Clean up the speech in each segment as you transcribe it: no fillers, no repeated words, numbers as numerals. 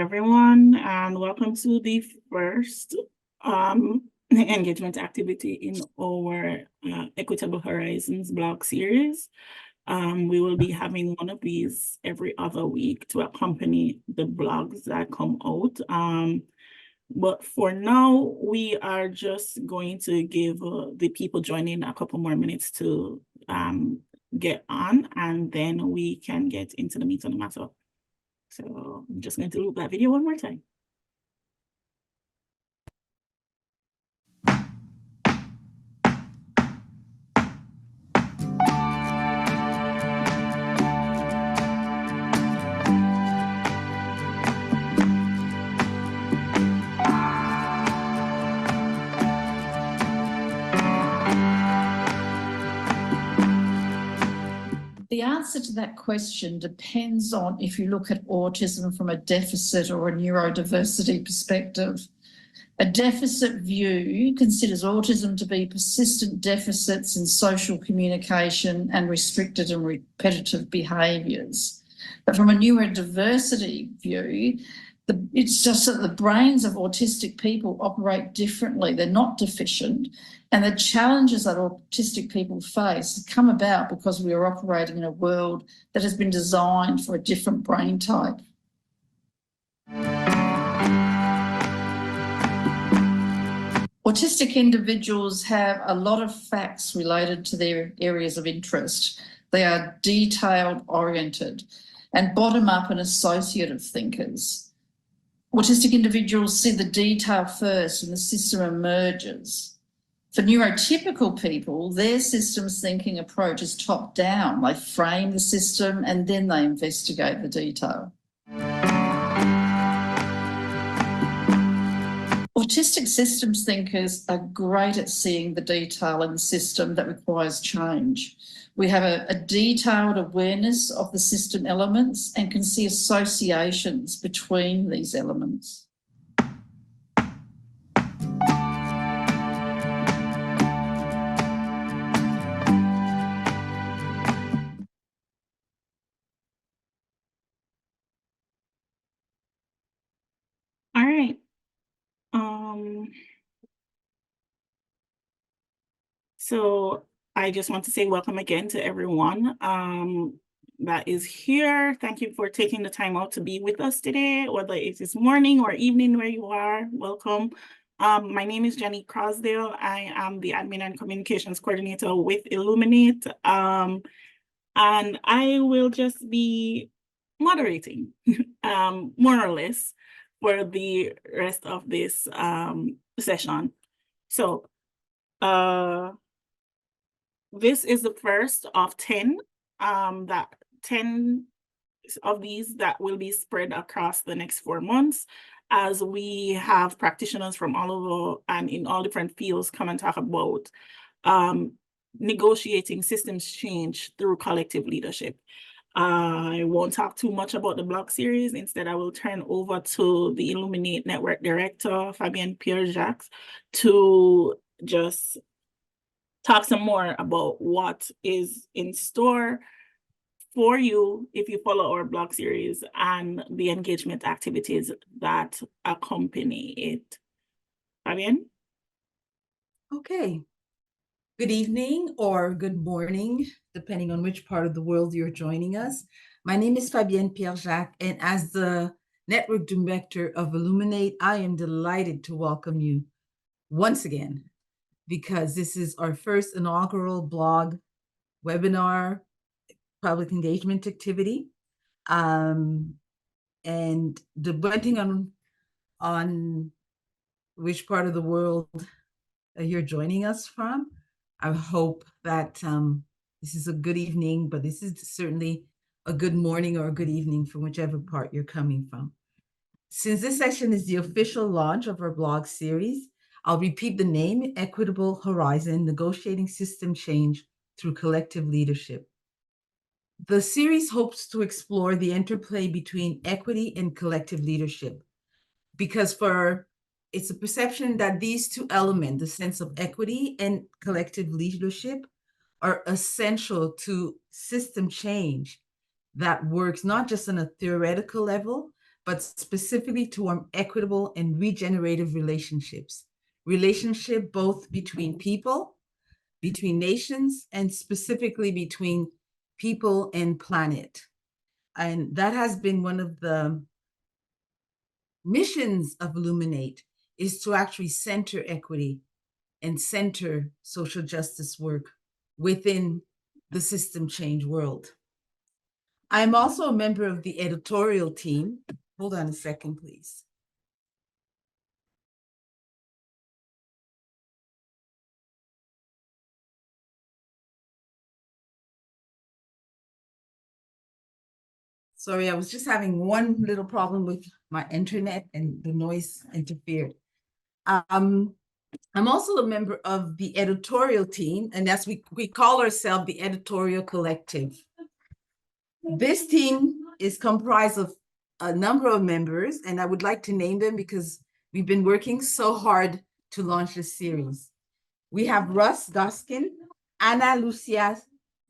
everyone, and welcome to the first engagement activity in our Equitable Horizons blog series. We will be having one of these every other week to accompany the blogs that come out. But for now, we are just going to give the people joining a couple more minutes to get on, and then we can get into the meat of the matter. So I'm just going to loop that video one more time. The answer to that question depends on if you look at autism from a deficit or a neurodiversity perspective. A deficit view considers autism to be persistent deficits in social communication and restricted and repetitive behaviours. But from a neurodiversity view, it's just that the brains of autistic people operate differently. They're not deficient. And the challenges that autistic people face come about because we are operating in a world that has been designed for a different brain type. Autistic individuals have a lot of facts related to their areas of interest. They are detail-oriented and bottom-up and associative thinkers. Autistic individuals see the detail first and the system emerges. For neurotypical people, their systems thinking approach is top-down. They frame the system and then they investigate the detail. Autistic systems thinkers are great at seeing the detail in the system that requires change. We have a detailed awareness of the system elements and can see associations between these elements. All right. So I just want to say welcome again to everyone that is here. Thank you for taking the time out to be with us today, whether it is morning or evening where you are. Welcome. My name is Jenny Crosdale. I am the Admin and Communications Coordinator with Illuminate. And I will just be moderating, more or less, for the rest of this session. So this is the first of 10, 10 of these that will be spread across the next 4 months, as we have practitioners from all over and in all different fields come and talk about negotiating systems change through collective leadership. I won't talk too much about the blog series. Instead, I will turn over to the Illuminate Network Director, Fabienne Pierre-Jacques, to just talk some more about what is in store for you if you follow our blog series and the engagement activities that accompany it. Fabienne? Okay. Good evening or good morning, depending on which part of the world you're joining us. My name is Fabienne Pierre-Jacques, and as the Network Director of Illuminate, I am delighted to welcome you once again, because this is our first inaugural blog webinar public engagement activity. And depending on which part of the world you're joining us from, I hope that this is a good evening, but this is certainly a good morning or a good evening from whichever part you're coming from. Since this session is the official launch of our blog series, I'll repeat the name: Equitable Horizon, Negotiating System Change Through Collective Leadership. The series hopes to explore the interplay between equity and collective leadership, because it's a perception that these two elements, the sense of equity and collective leadership, are essential to system change that works not just on a theoretical level, but specifically to form equitable and regenerative relationships. Relationship both between people, between nations, and specifically between people and planet. And that has been one of the missions of Illuminate, is to actually center equity and center social justice work within the system change world. I'm also a member of the editorial team. Hold on a second, please. Sorry, I was just having one little problem with my internet and the noise interfered. I'm also a member of the editorial team, and that's we call ourselves the Editorial Collective. This team is comprised of a number of members, and I would like to name them because we've been working so hard to launch this series. We have Russ Goskin, Ana Lucia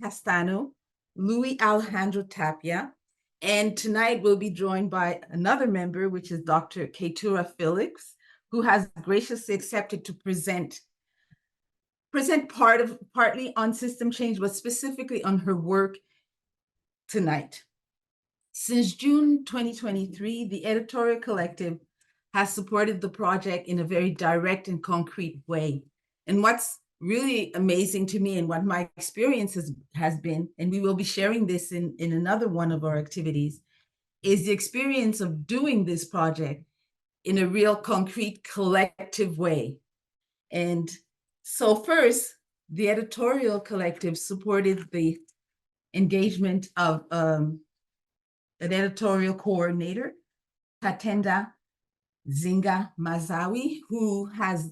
Castano, Louis Alejandro Tapia, and tonight we'll be joined by another member, which is Dr. Kaytura Felix, who has graciously accepted to present partly on system change, but specifically on her work tonight. Since June 2023, the Editorial Collective has supported the project in a very direct and concrete way. And what's really amazing to me and what my experience has been, and we will be sharing this in another one of our activities, is the experience of doing this project in a real concrete collective way. And so first, the Editorial Collective supported the engagement of an editorial coordinator, Katenda Zinga Mazawi, who has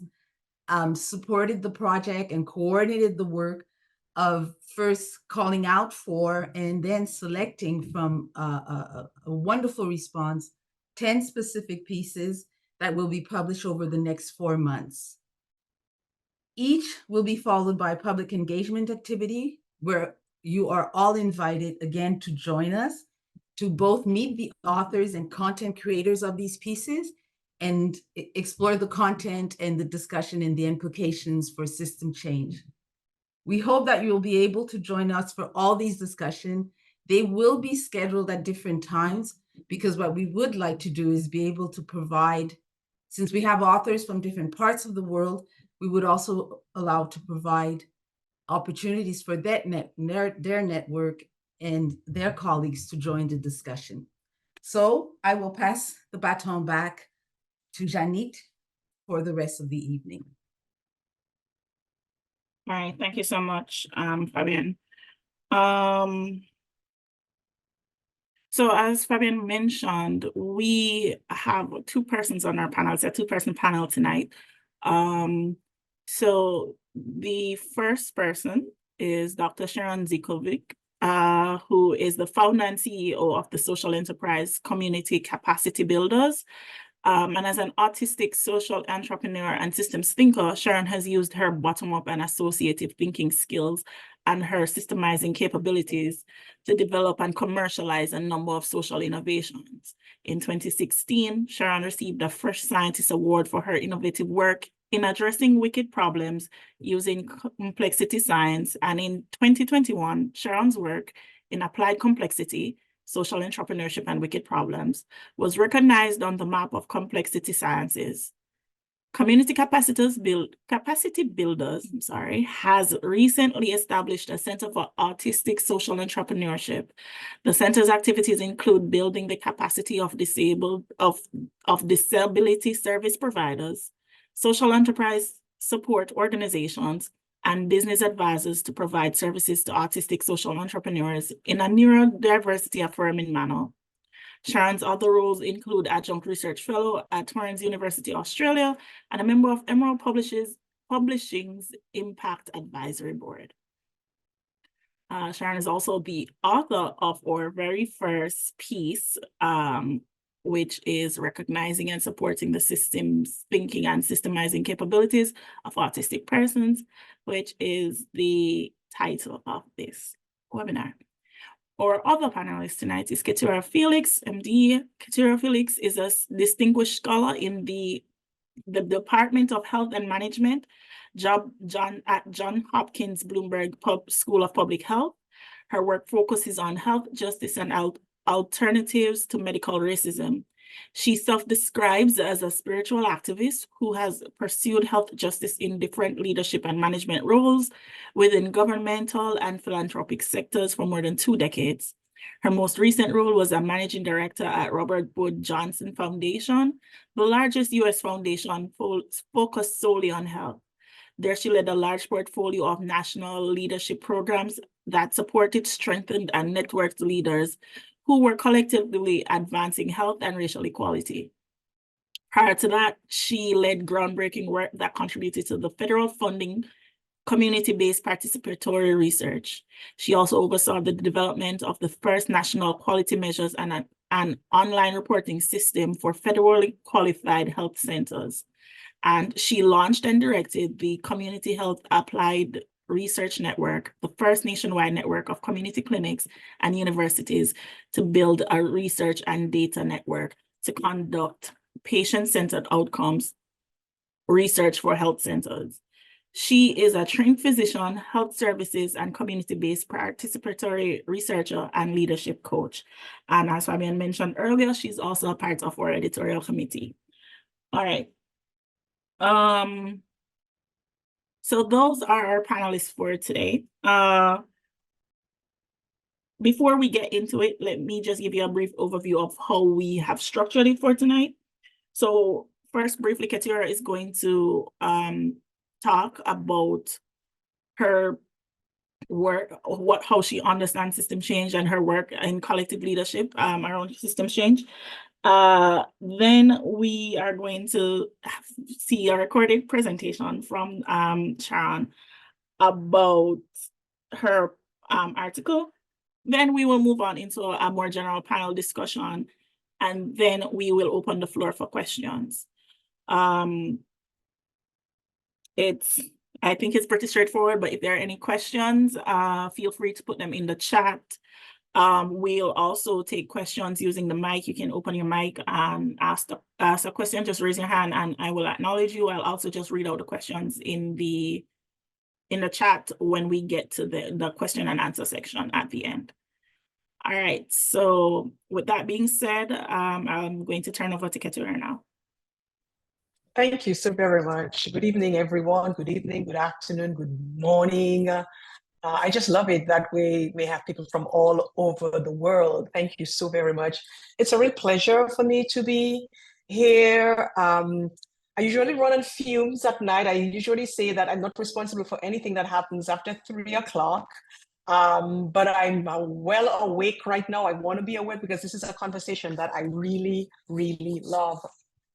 supported the project and coordinated the work of first calling out for and then selecting from a wonderful response, 10 specific pieces that will be published over the next 4 months. Each will be followed by a public engagement activity where you are all invited again to join us to both meet the authors and content creators of these pieces and explore the content and the discussion and the implications for system change. We hope that you'll be able to join us for all these discussions. They will be scheduled at different times because what we would like to do is be able to provide, since we have authors from different parts of the world, we would also allow to provide opportunities for their network and their colleagues to join the discussion. So I will pass the baton back to Janit for the rest of the evening. All right, thank you so much, Fabian. So as Fabian mentioned, we have 2 persons on our panel. It's a 2-person panel tonight. So the first person is Dr. Sharon Zivkovic, who is the founder and CEO of the social enterprise community Capacity Builders. And as an autistic social entrepreneur and systems thinker, Sharon has used her bottom-up and associative thinking skills and her systemizing capabilities to develop and commercialize a number of social innovations. In 2016, Sharon received a Fresh Scientist Award for her innovative work in addressing wicked problems using complexity science. And in 2021, Sharon's work in applied complexity, social entrepreneurship, and wicked problems was recognized on the map of complexity sciences. Community Capacity Builders has recently established a Center for Autistic Social Entrepreneurship. The center's activities include building the capacity of disability service providers, social enterprise support organizations, and business advisors to provide services to autistic social entrepreneurs in a neurodiversity affirming manner. Sharon's other roles include Adjunct Research Fellow at Torrens University, Australia, and a member of Emerald Publishing's Impact Advisory Board. Sharon is also the author of our very first piece, which is recognizing and supporting the systems thinking and systemizing capabilities of autistic persons, which is the title of this webinar. Our other panelist tonight is Kaytura Felix, MD. Kaytura Felix is a distinguished scholar in the Department of Health and Management, at Johns Hopkins Bloomberg School of Public Health. Her work focuses on health justice and alternatives to medical racism. She self-describes as a spiritual activist who has pursued health justice in different leadership and management roles within governmental and philanthropic sectors for more than 2 decades. Her most recent role was a managing director at Robert Wood Johnson Foundation, the largest U.S. foundation focused solely on health. There, she led a large portfolio of national leadership programs that supported, strengthened, and networked leaders who were collectively advancing health and racial equality. Prior to that, she led groundbreaking work that contributed to the federal funding community-based participatory research. She also oversaw the development of the first national quality measures and an online reporting system for federally qualified health centers. And she launched and directed the Community Health Applied Research Network, the first nationwide network of community clinics and universities to build a research and data network to conduct patient-centered outcomes research for health centers. She is a trained physician, health services, and community-based participatory researcher and leadership coach. And as Fabian mentioned earlier, she's also a part of our editorial committee. All right. So those are our panelists for today. Before we get into it, let me just give you a brief overview of how we have structured it for tonight. So first, briefly, Kaytura is going to talk about her work, how she understands system change and her work in collective leadership around system change. Then we are going to see a recorded presentation from Sharon about her article. Then we will move on into a more general panel discussion, and then we will open the floor for questions. I think it's pretty straightforward, but if there are any questions, feel free to put them in the chat. We'll also take questions using the mic. You can open your mic and ask a question, just raise your hand and I will acknowledge you. I'll also just read out the questions in the chat when we get to the question and answer section at the end. All right, so with that being said, I'm going to turn over to Kaytura now. Thank you so very much. Good evening, everyone. Good evening, good afternoon, good morning. I just love it that we may have people from all over the world. Thank you so very much. It's a real pleasure for me to be here. I usually run on fumes at night. I usually say that I'm not responsible for anything that happens after 3 o'clock. But I'm well awake right now. I want to be awake because this is a conversation that I really, really love.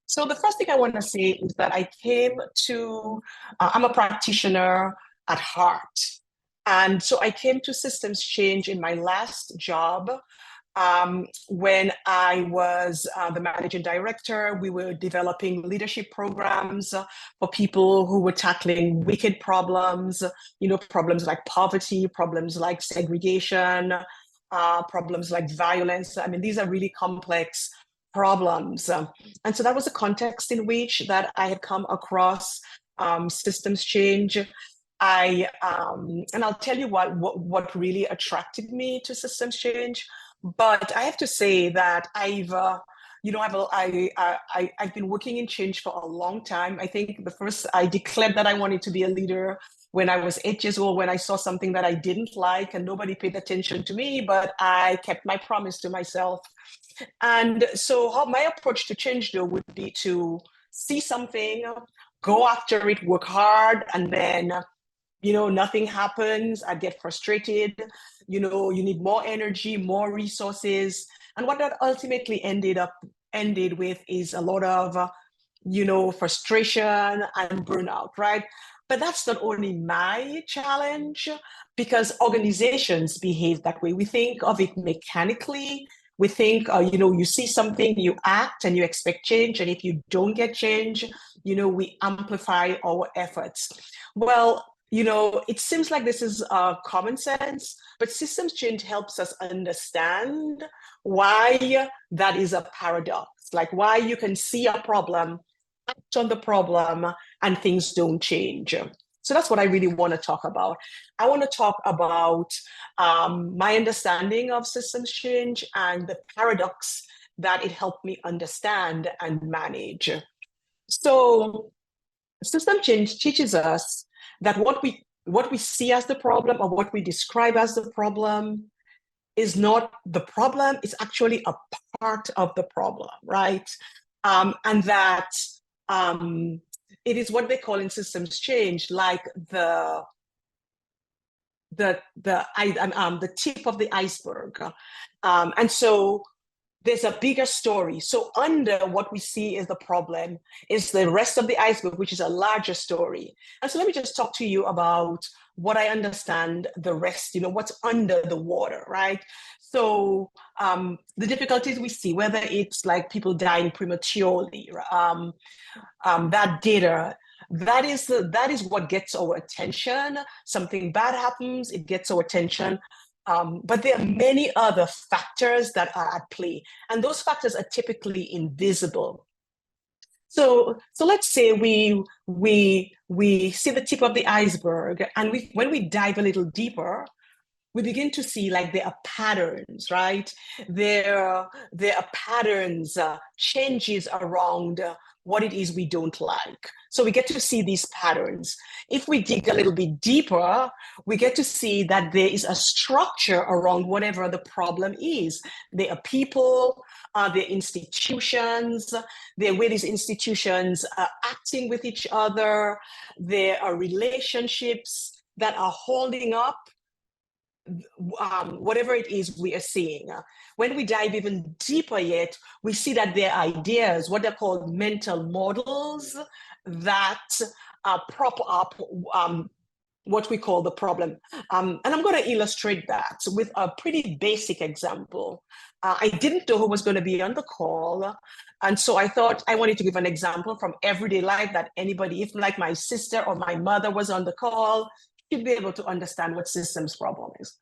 So the first thing I want to say is that I came to, I'm a practitioner at heart. And so I came to systems change in my last job. When I was the managing director, we were developing leadership programs for people who were tackling wicked problems, problems like poverty, problems like segregation, problems like violence. I mean, these are really complex problems. And so that was a context in which that I had come across systems change. And I'll tell you what really attracted me to systems change. But I have to say that I've been working in change for a long time. I think I declared that I wanted to be a leader when I was 8 years old, when I saw something that I didn't like and nobody paid attention to me, but I kept my promise to myself. And so my approach to change, though, would be to see something, go after it, work hard, and then nothing happens. I get frustrated. You need more energy, more resources. And what that ultimately ended with is a lot of, frustration and burnout, right? But that's not only my challenge, because organizations behave that way. We think of it mechanically. We think, you see something, you act, and you expect change. And if you don't get change, we amplify our efforts. Well, it seems like this is common sense, but systems change helps us understand why that is a paradox, like why you can see a problem, act on the problem, and things don't change. So that's what I really want to talk about. I want to talk about my understanding of systems change and the paradox that it helped me understand and manage. So system change teaches us that what we see as the problem or what we describe as the problem is not the problem, it's actually a part of the problem, right? And that it is what they call in systems change, like the tip of the iceberg. And so there's a bigger story. So under what we see is the problem is the rest of the iceberg, which is a larger story. And so let me just talk to you about what I understand the rest, what's under the water, right? So the difficulties we see, whether it's like people dying prematurely, that data, that is what gets our attention. Something bad happens, it gets our attention. But there are many other factors that are at play, and those factors are typically invisible. So let's say we see the tip of the iceberg, and when we dive a little deeper, we begin to see like there are patterns, right? There are patterns, changes around what it is we don't like. So we get to see these patterns. If we dig a little bit deeper, we get to see that there is a structure around whatever the problem is. There are people, there are institutions, there are where these institutions are acting with each other. There are relationships that are holding up whatever it is we are seeing. When we dive even deeper yet, we see that there are ideas, what are called mental models, that prop up what we call the problem. And I'm going to illustrate that with a pretty basic example. I didn't know who was going to be on the call. And so I thought I wanted to give an example from everyday life that anybody, if like my sister or my mother was on the call, you'd be able to understand what systems problem is.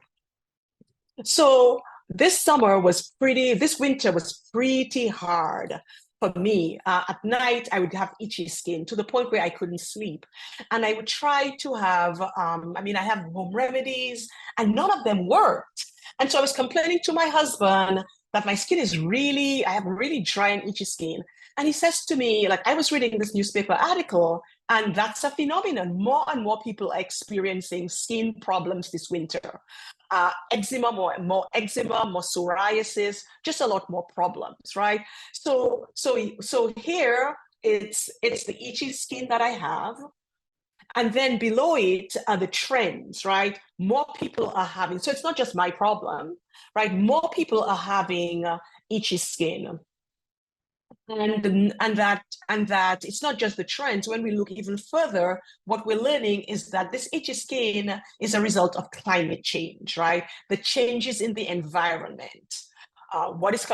So this winter was pretty hard for me. At night, I would have itchy skin to the point where I couldn't sleep. And I would try to have, I have home remedies, and none of them worked. And so I was complaining to my husband that my skin I have really dry and itchy skin. And he says to me, like, I was reading this newspaper article, and that's a phenomenon. More and more people are experiencing skin problems this winter. Eczema, more eczema, more psoriasis, just a lot more problems, right? So here it's the itchy skin that I have. And then below it are the trends, right? More people are having, so it's not just my problem, right? More people are having itchy skin. And that it's not just the trends. When we look even further, what we're learning is that this itchy skin is a result of climate change, right? The changes in the environment. What is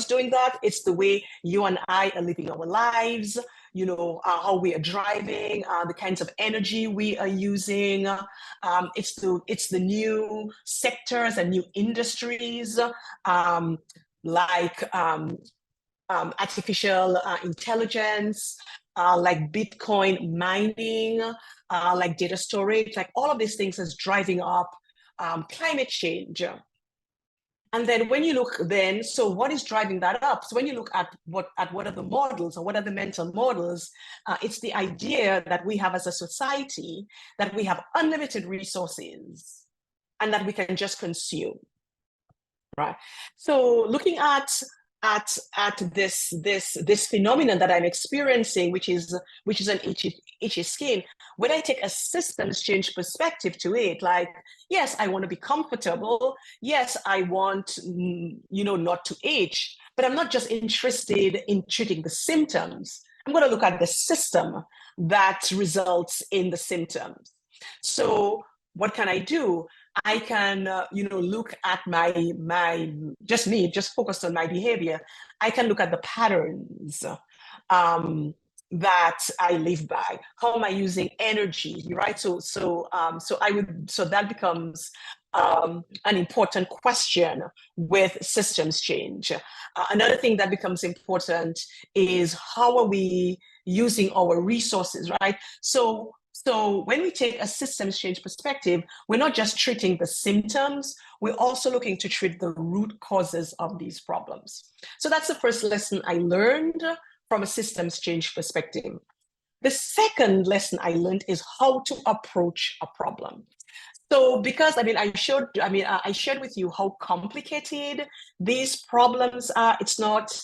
doing that? It's the way you and I are living our lives, how we are driving, the kinds of energy we are using. It's the new sectors and new industries, like artificial intelligence, like Bitcoin mining, like data storage, like all of these things is driving up climate change. And then when you look so what is driving that up? So when you look at what are the models, or what are the mental models, it's the idea that we have as a society that we have unlimited resources and that we can just consume, right? So looking at this phenomenon that I'm experiencing, which is an itchy skin, when I take a systems change perspective to it, like, yes, I want to be comfortable. Yes, I want, not to itch, but I'm not just interested in treating the symptoms. I'm going to look at the system that results in the symptoms. So what can I do? I can, look at just focused on my behavior. I can look at the patterns. that I live by? How am I using energy, right? So that becomes an important question with systems change. Another thing that becomes important is how are we using our resources, right? So when we take a systems change perspective, we're not just treating the symptoms, we're also looking to treat the root causes of these problems. So that's the first lesson I learned from a systems change perspective. The second lesson I learned is how to approach a problem. So because I shared with you how complicated these problems are. It's not,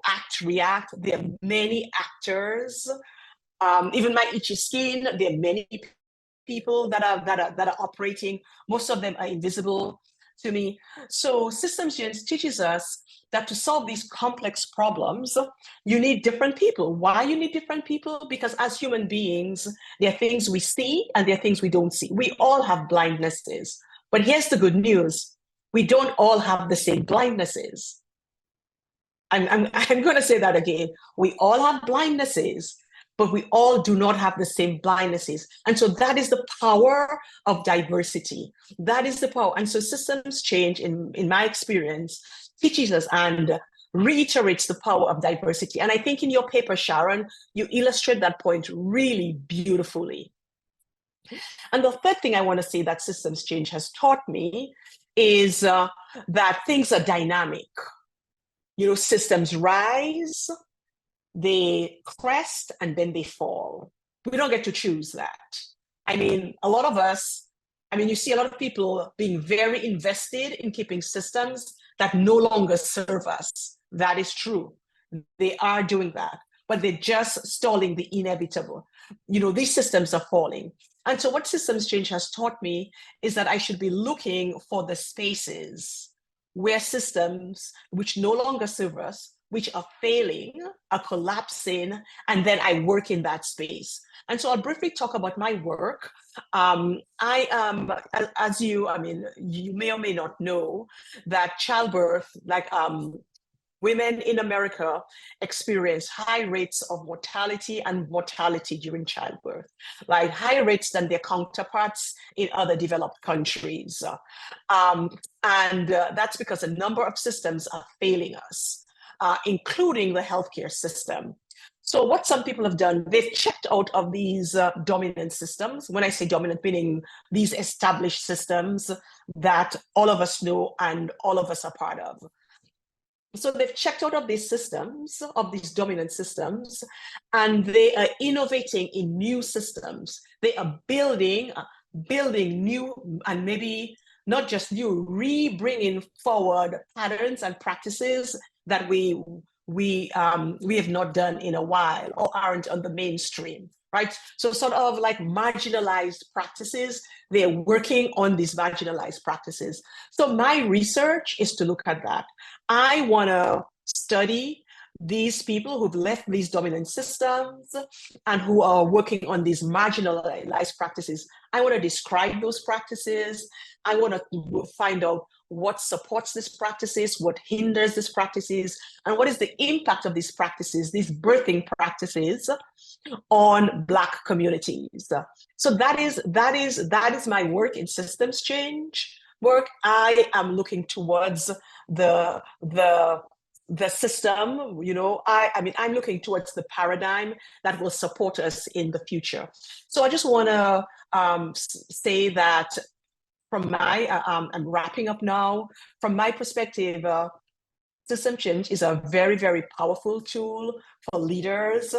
act, react. There are many actors. Even my itchy skin, there are many people that are operating. Most of them are invisible to me. So systems change teaches us that to solve these complex problems, you need different people. Why you need different people? Because as human beings, there are things we see and there are things we don't see. We all have blindnesses. But here's the good news. We don't all have the same blindnesses. I'm going to say that again. We all have blindnesses, but we all do not have the same blindnesses. And so that is the power of diversity. That is the power. And so systems change, in my experience, teaches us and reiterates the power of diversity. And I think in your paper, Sharon, you illustrate that point really beautifully. And the third thing I want to say that systems change has taught me is that things are dynamic. Systems rise, they crest, and then they fall. We don't get to choose that. A lot of us, you see a lot of people being very invested in keeping systems that no longer serve us. That is true. They are doing that, but they're just stalling the inevitable. These systems are falling. And so what systems change has taught me is that I should be looking for the spaces where systems which no longer serve us, which are failing, are collapsing, and then I work in that space. And so I'll briefly talk about my work. I am, as you may or may not know, that childbirth, women in America experience high rates of mortality and mortality during childbirth, like higher rates than their counterparts in other developed countries. And that's because a number of systems are failing us, including the healthcare system. So what some people have done, they've checked out of these dominant systems. When I say dominant, meaning these established systems that all of us know and all of us are part of. So they've checked out of these systems, of these dominant systems, and they are innovating in new systems. They are building new, and maybe not just new, bringing forward patterns and practices that we have not done in a while or aren't on the mainstream, right? So sort of like marginalized practices, they're working on these marginalized practices. So my research is to look at that. I want to study these people who've left these dominant systems and who are working on these marginalized practices. I want to describe those practices. I want to find out what supports these practices, what hinders these practices, and what is the impact of these practices, these birthing practices, on Black communities. So that is my work in systems change work. I am looking towards the system, I'm looking towards the paradigm that will support us in the future. So I just want to say that from I'm wrapping up now. From my perspective, system change is a very, very powerful tool for leaders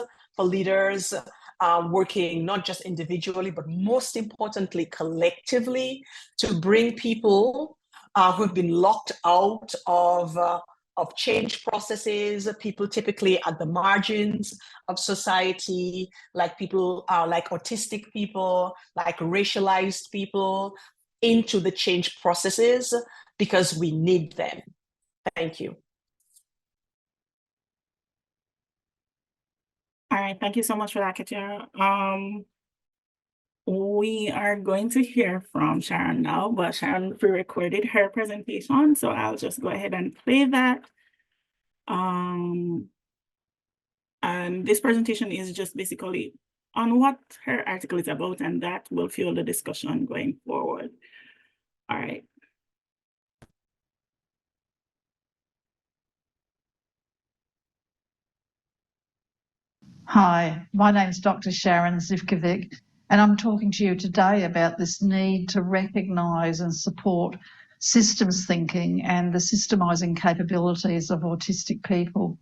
working not just individually, but most importantly, collectively, to bring people who've been locked out of change processes, people typically at the margins of society, like people like autistic people, like racialized people, into the change processes because we need them. Thank you. All right, thank you so much for that, Kaytura. We are going to hear from Sharon now, but Sharon pre-recorded her presentation, so I'll just go ahead and play that. And this presentation is just basically on what her article is about, and that will fuel the discussion going forward. All right. Hi, my name's Dr. Sharon Zivkovic, and I'm talking to you today about this need to recognise and support systems thinking and the systemising capabilities of autistic people.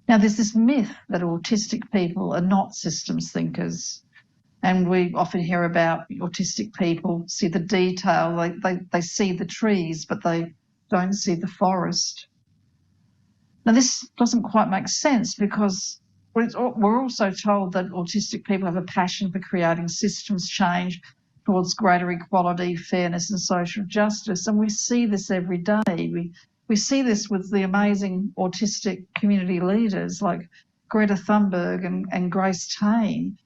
Now, there's this myth that autistic people are not systems thinkers, and we often hear about autistic people see the detail, they see the trees, but they don't see the forest. Now, this doesn't quite make sense because we're also told that autistic people have a passion for creating systems change towards greater equality, fairness and social justice. And we see this every day. We see this with the amazing autistic community leaders like Greta Thunberg and Grace Tame.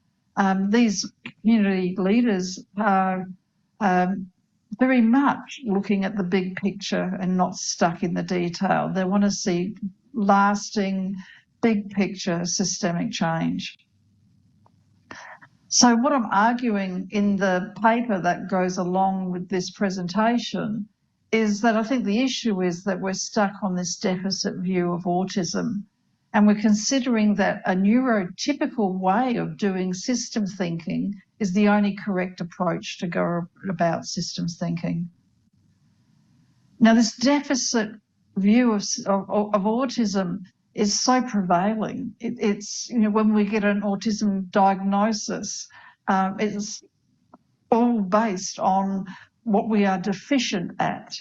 These community leaders are very much looking at the big picture and not stuck in the detail. They want to see lasting, big picture systemic change. So what I'm arguing in the paper that goes along with this presentation is that I think the issue is that we're stuck on this deficit view of autism, and we're considering that a neurotypical way of doing systems thinking is the only correct approach to go about systems thinking. Now, this deficit view of autism is so prevailing. It's, you know, when we get an autism diagnosis, it's all based on what we are deficient at.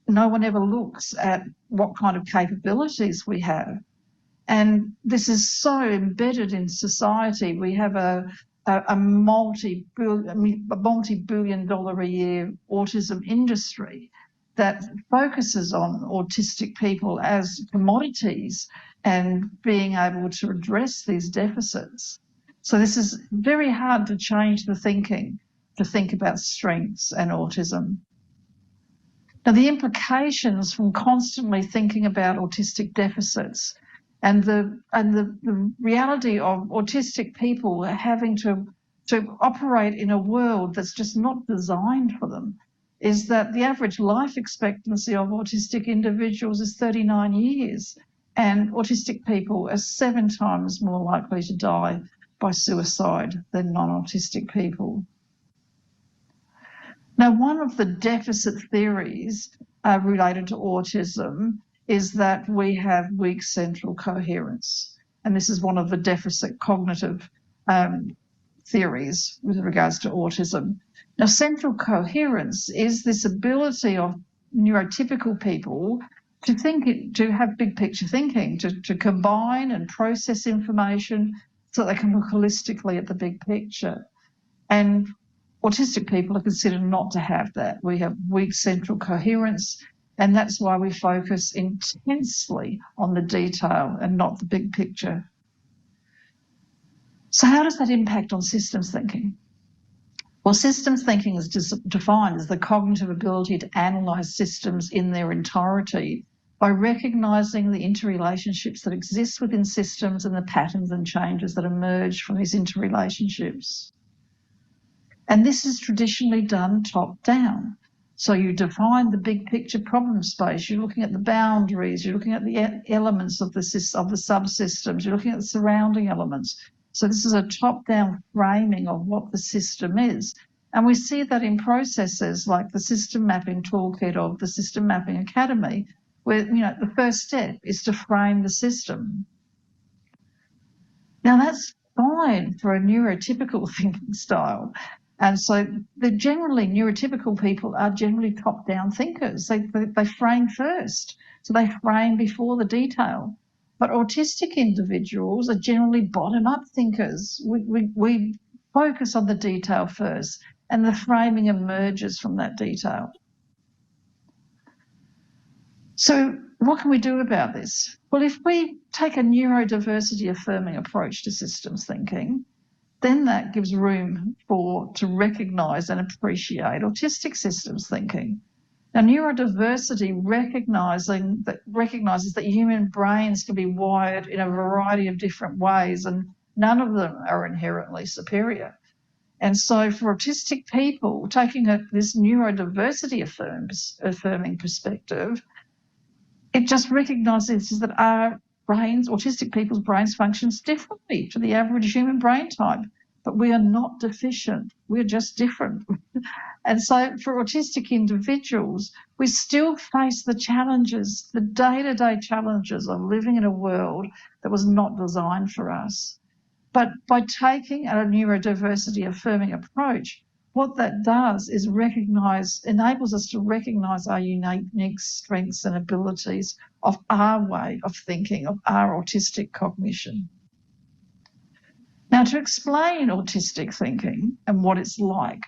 No one ever looks at what kind of capabilities we have. And this is so embedded in society. We have a multi-billion-dollar a year autism industry that focuses on autistic people as commodities and being able to address these deficits. So this is very hard to change the thinking, to think about strengths and autism. Now, the implications from constantly thinking about autistic deficits and the reality of autistic people having to operate in a world that's just not designed for them is that the average life expectancy of autistic individuals is 39 years, and autistic people are 7 times more likely to die by suicide than non-autistic people. Now, one of the deficit theories related to autism is that we have weak central coherence, and this is one of the deficit cognitive theories with regards to autism. Now, central coherence is this ability of neurotypical people to think, to have big picture thinking, to combine and process information so they can look holistically at the big picture. And autistic people are considered not to have that. We have weak central coherence, and that's why we focus intensely on the detail and not the big picture. So how does that impact on systems thinking? Well, systems thinking is defined as the cognitive ability to analyse systems in their entirety by recognising the interrelationships that exist within systems and the patterns and changes that emerge from these interrelationships. And this is traditionally done top down. So you define the big picture problem space, you're looking at the boundaries, you're looking at the elements of the subsystems, you're looking at the surrounding elements. So this is a top-down framing of what the system is. And we see that in processes like the System Mapping Toolkit of the System Mapping Academy, where, you know, the first step is to frame the system. Now, that's fine for a neurotypical thinking style. And so neurotypical people are generally top-down thinkers. They frame first. So they frame before the detail. But autistic individuals are generally bottom-up thinkers. We focus on the detail first, and the framing emerges from that detail. So what can we do about this? Well, if we take a neurodiversity affirming approach to systems thinking, then that gives room to recognise and appreciate autistic systems thinking. Now, neurodiversity recognises that human brains can be wired in a variety of different ways, and none of them are inherently superior. And so for autistic people, taking this neurodiversity affirming perspective, it just recognises that our brains, autistic people's brains, functions differently to the average human brain type, but we are not deficient. We're just different. And so for autistic individuals, we still face the challenges, the day-to-day challenges of living in a world that was not designed for us. But by taking a neurodiversity affirming approach, what that does is enables us to recognise our unique strengths and abilities of our way of thinking, of our autistic cognition. Now, to explain autistic thinking and what it's like,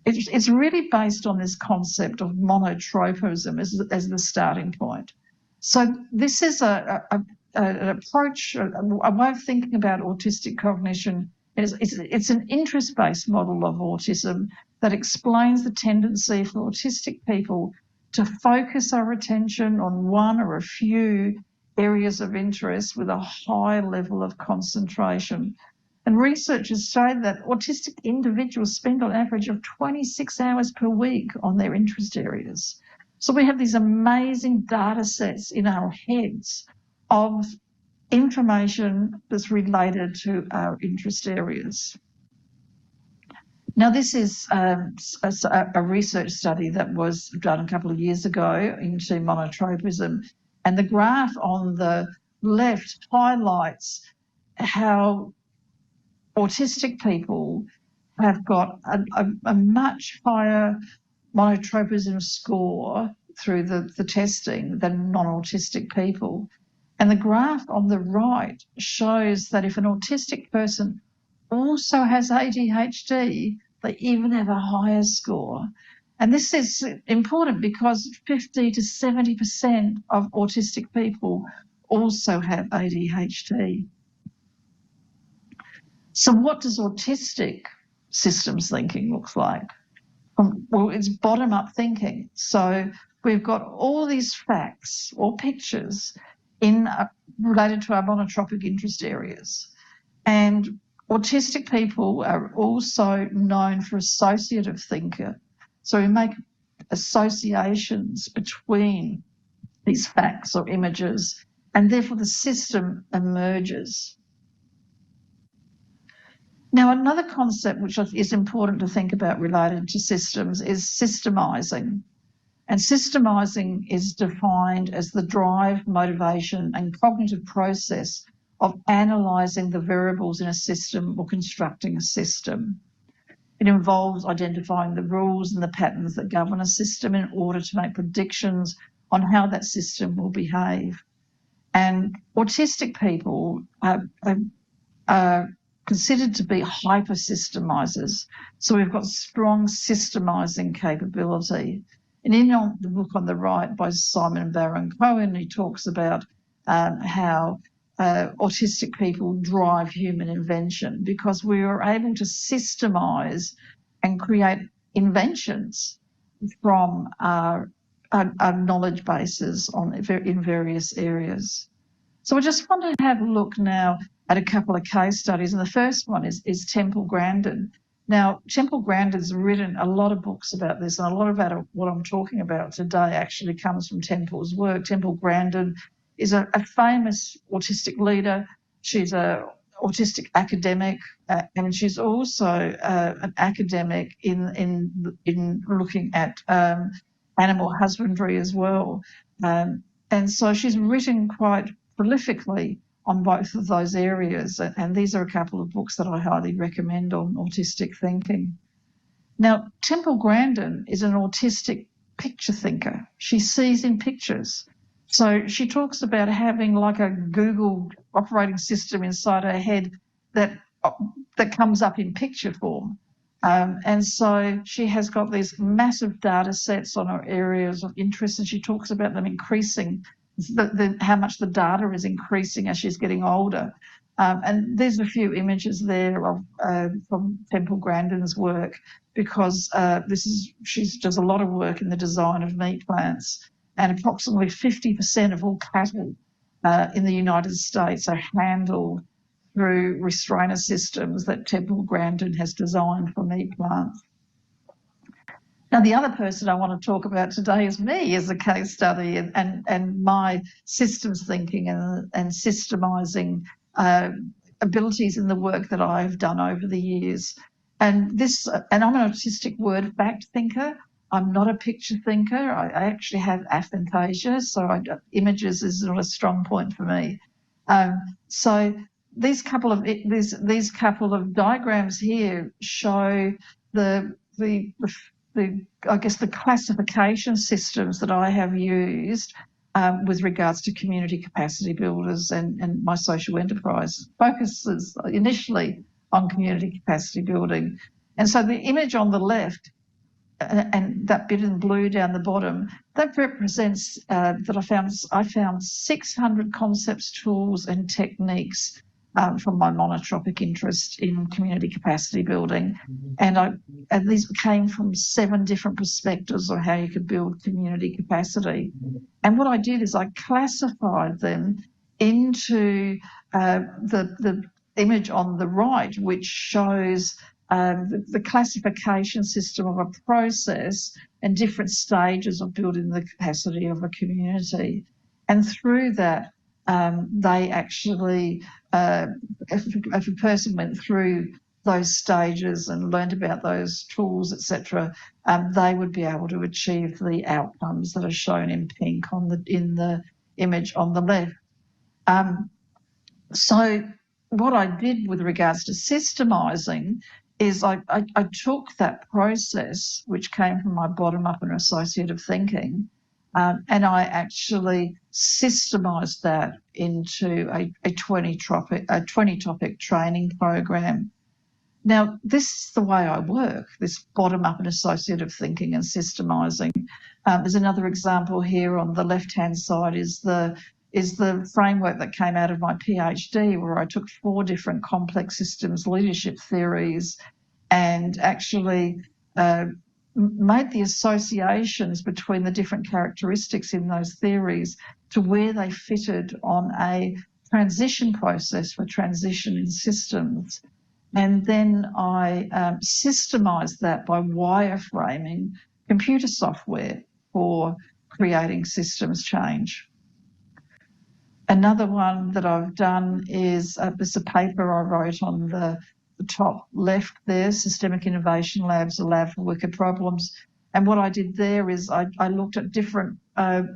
it's really based on this concept of monotropism as the starting point. So this is an approach, a way of thinking about autistic cognition. It's an interest-based model of autism that explains the tendency for autistic people to focus our attention on one or a few areas of interest with a high level of concentration. And researchers show that autistic individuals spend on average of 26 hours per week on their interest areas. So we have these amazing data sets in our heads of information that's related to our interest areas. Now, this is a research study that was done a couple of years ago into monotropism, and the graph on the left highlights how autistic people have got a much higher monotropism score through the testing than non-autistic people. And the graph on the right shows that if an autistic person also has ADHD, they even have a higher score. And this is important because 50 to 70% of autistic people also have ADHD. So what does autistic systems thinking look like? Well, it's bottom-up thinking. So we've got all these facts or pictures related to our monotropic interest areas. And autistic people are also known for associative thinker. So we make associations between these facts or images, and therefore the system emerges. Now, another concept which is important to think about related to systems is systemising. And systemising is defined as the drive, motivation and cognitive process of analysing the variables in a system or constructing a system. It involves identifying the rules and the patterns that govern a system in order to make predictions on how that system will behave. And autistic people are considered to be hyper-systemisers. So we've got strong systemising capability. And in the book on the right by Simon Baron-Cohen, he talks about how autistic people drive human invention because we are able to systemise and create inventions from our knowledge bases in various areas. So I just want to have a look now at a couple of case studies, and the first one is Temple Grandin. Now, Temple Grandin's written a lot of books about this, and a lot about what I'm talking about today actually comes from Temple's work. Temple Grandin is a famous autistic leader. She's an autistic academic, and she's also an academic in looking at animal husbandry as well. And so she's written quite prolifically on both of those areas, and these are a couple of books that I highly recommend on autistic thinking. Now, Temple Grandin is an autistic picture thinker. She sees in pictures. So she talks about having like a Google operating system inside her head that comes up in picture form. And so she has got these massive data sets on her areas of interest, and she talks about them increasing, how much the data is increasing as she's getting older. And there's a few images there of from Temple Grandin's work, because she does a lot of work in the design of meat plants, and approximately 50% of all cattle in the United States are handled through restrainer systems that Temple Grandin has designed for meat plants. Now, the other person I want to talk about today is me as a case study, and my systems thinking and systemising abilities in the work that I've done over the years. And I'm an autistic word fact thinker. I'm not a picture thinker. I actually have aphantasia, so images is not a strong point for me. So these couple of diagrams here show the I guess the classification systems that I have used with regards to community capacity builders and my social enterprise focuses initially on community capacity building. And so the image on the left and that bit in blue down the bottom, that represents that I found 600 concepts, tools and techniques from my monotropic interest in community capacity building. And these came from 7 different perspectives on how you could build community capacity. And what I did is I classified them into the image on the right, which shows the classification system of a process and different stages of building the capacity of a community. And through that, they actually, if a person went through those stages and learned about those tools, etc., they would be able to achieve the outcomes that are shown in pink in the image on the left. So what I did with regards to systemising is I took that process, which came from my bottom-up and associative thinking, and I actually systemised that into a 20-topic training program. Now, this is the way I work, this bottom-up and associative thinking and systemising. There's another example here on the left-hand side is the framework that came out of my PhD, where I took 4 different complex systems leadership theories and actually made the associations between the different characteristics in those theories to where they fitted on a transition process for transition in systems. And then I systemised that by wireframing computer software for creating systems change. Another one that I've done is there's a paper I wrote on the top left there, Systemic Innovation Labs, a lab for wicked problems. And what I did there is I looked at different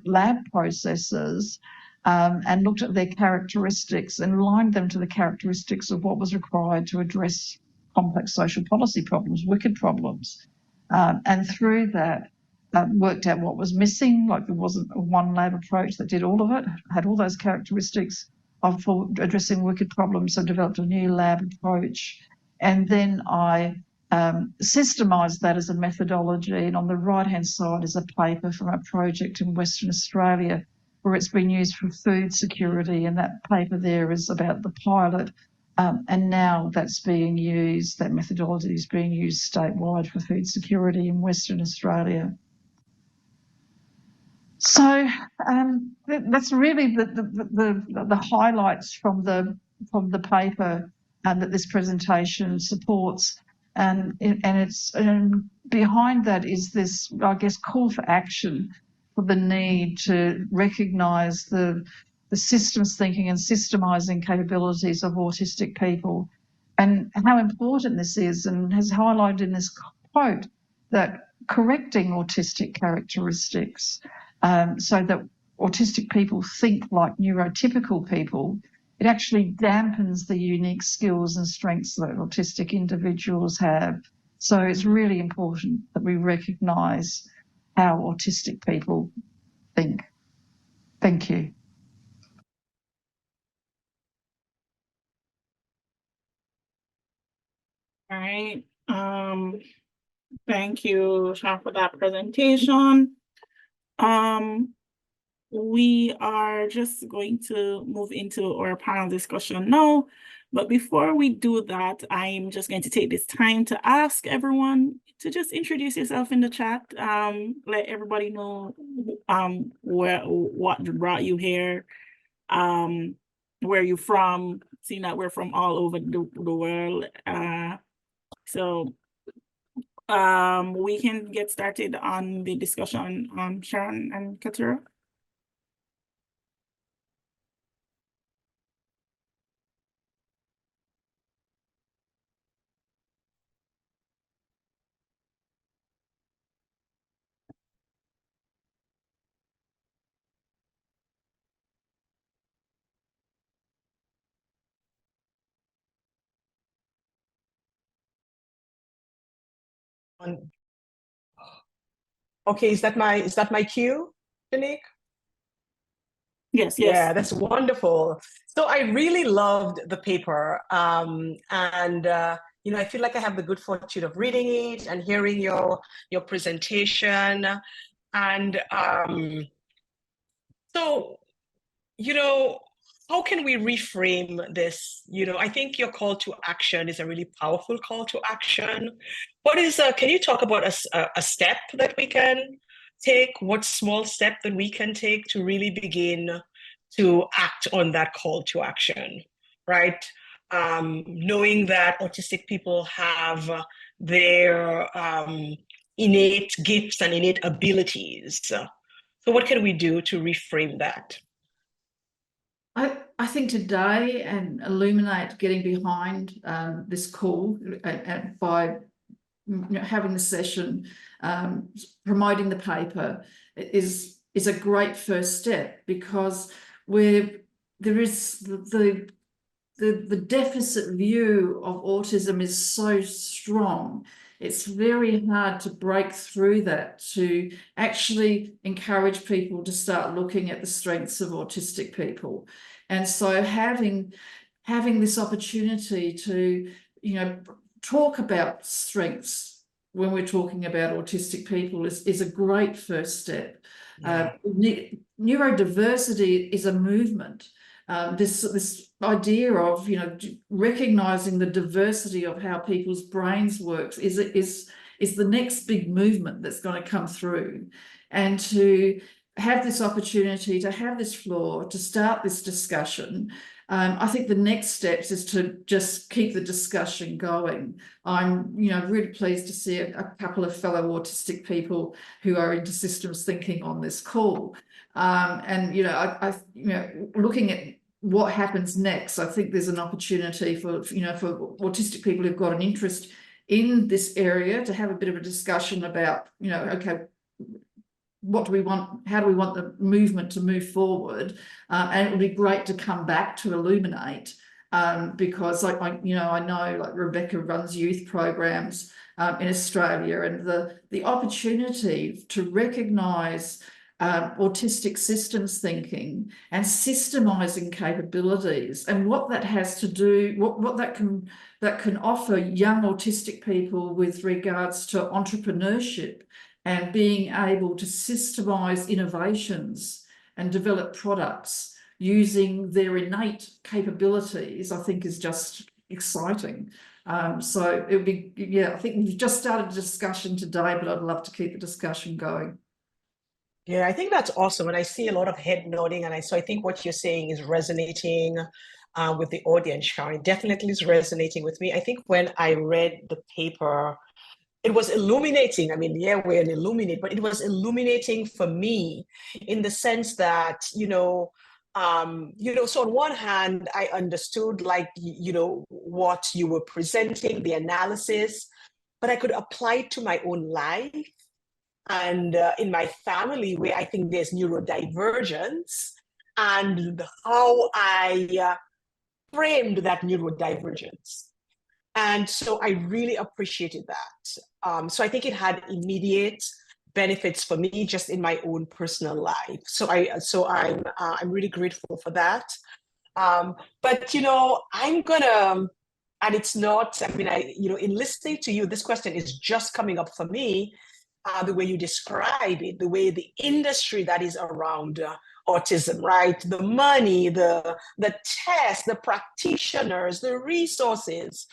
lab processes and looked at their characteristics and aligned them to the characteristics of what was required to address complex social policy problems, wicked problems. And through that, worked out what was missing, like there wasn't a one lab approach that did all of it, had all those characteristics for addressing wicked problems, so developed a new lab approach. And then I systemised that as a methodology, and on the right-hand side is a paper from a project in Western Australia where it's been used for food security, and that paper there is about the pilot, and now that's being used, that methodology is being used statewide for food security in Western Australia. So that's really the highlights from the paper that this presentation supports, and behind that is this, I guess, call for action for the need to recognise the systems thinking and systemising capabilities of autistic people, and how important this is, and has highlighted in this quote that correcting autistic characteristics so that autistic people think like neurotypical people, it actually dampens the unique skills and strengths that autistic individuals have. So it's really important that we recognise how autistic people think. Thank you. All right. Thank you, Sharon, for that presentation. we are just going to move into our panel discussion now. But before we do that, I'm just going to take this time to ask everyone to just introduce yourself in the chat. Let everybody know what brought you here, where you're from, seeing that we're from all over the world. So we can get started on the discussion on Sharon and Kaytura. Okay, is that my cue, Janique? Yes, Yeah, yes. that's wonderful. So I really loved the paper, and I feel like I have the good fortune of reading it and hearing your presentation, and so how can we reframe this? I think your call to action is a really powerful call to action. Can you talk about a step that we can take? What small step that we can take to really begin to act on that call to action, right? Knowing that autistic people have their innate gifts and innate abilities. So what can we do to reframe that? I think today and illuminate getting behind this call and by having the session, promoting the paper is a great first step, because there is the deficit view of autism is so strong. It's very hard to break through that, to actually encourage people to start looking at the strengths of autistic people. And so having this opportunity to, talk about strengths when we're talking about autistic people is a great first step. Yeah. Neurodiversity is a movement. This idea of recognizing the diversity of how people's brains works is the next big movement that's going to come through, and to have this opportunity to have this floor to start this discussion. I think the next steps is to just keep the discussion going. I'm really pleased to see a couple of fellow autistic people who are into systems thinking on this call. And looking at what happens next, I think there's an opportunity for autistic people who've got an interest in this area to have a bit of a discussion about, okay, what do we want? How do we want the movement to move forward? And it would be great to come back to illuminate, because I know like Rebecca runs youth programs in Australia, and the opportunity to recognise autistic systems thinking and systemising capabilities, and what that has to do, what that can offer young autistic people with regards to entrepreneurship and being able to systemize innovations and develop products using their innate capabilities, I think is just exciting. So it would be, I think we've just started a discussion today, but I'd love to keep the discussion going. Yeah, I think that's awesome. And I see a lot of head nodding. So I think what you're saying is resonating with the audience, Sharon. Definitely is resonating with me. I think when I read the paper, it was illuminating. I mean, yeah, we're an illuminate, but it was illuminating for me in the sense that, so on one hand, I understood what you were presenting, the analysis, but I could apply it to my own life and in my family, where I think there's neurodivergence, and how I framed that neurodivergence. And so I really appreciated that. So I think it had immediate benefits for me just in my own personal life. So I'm really grateful for that. But I'm gonna, and it's not. I mean, in listening to you, this question is just coming up for me. the way you describe it, the way the industry that is around autism, right? The money, the tests, the practitioners, the resources,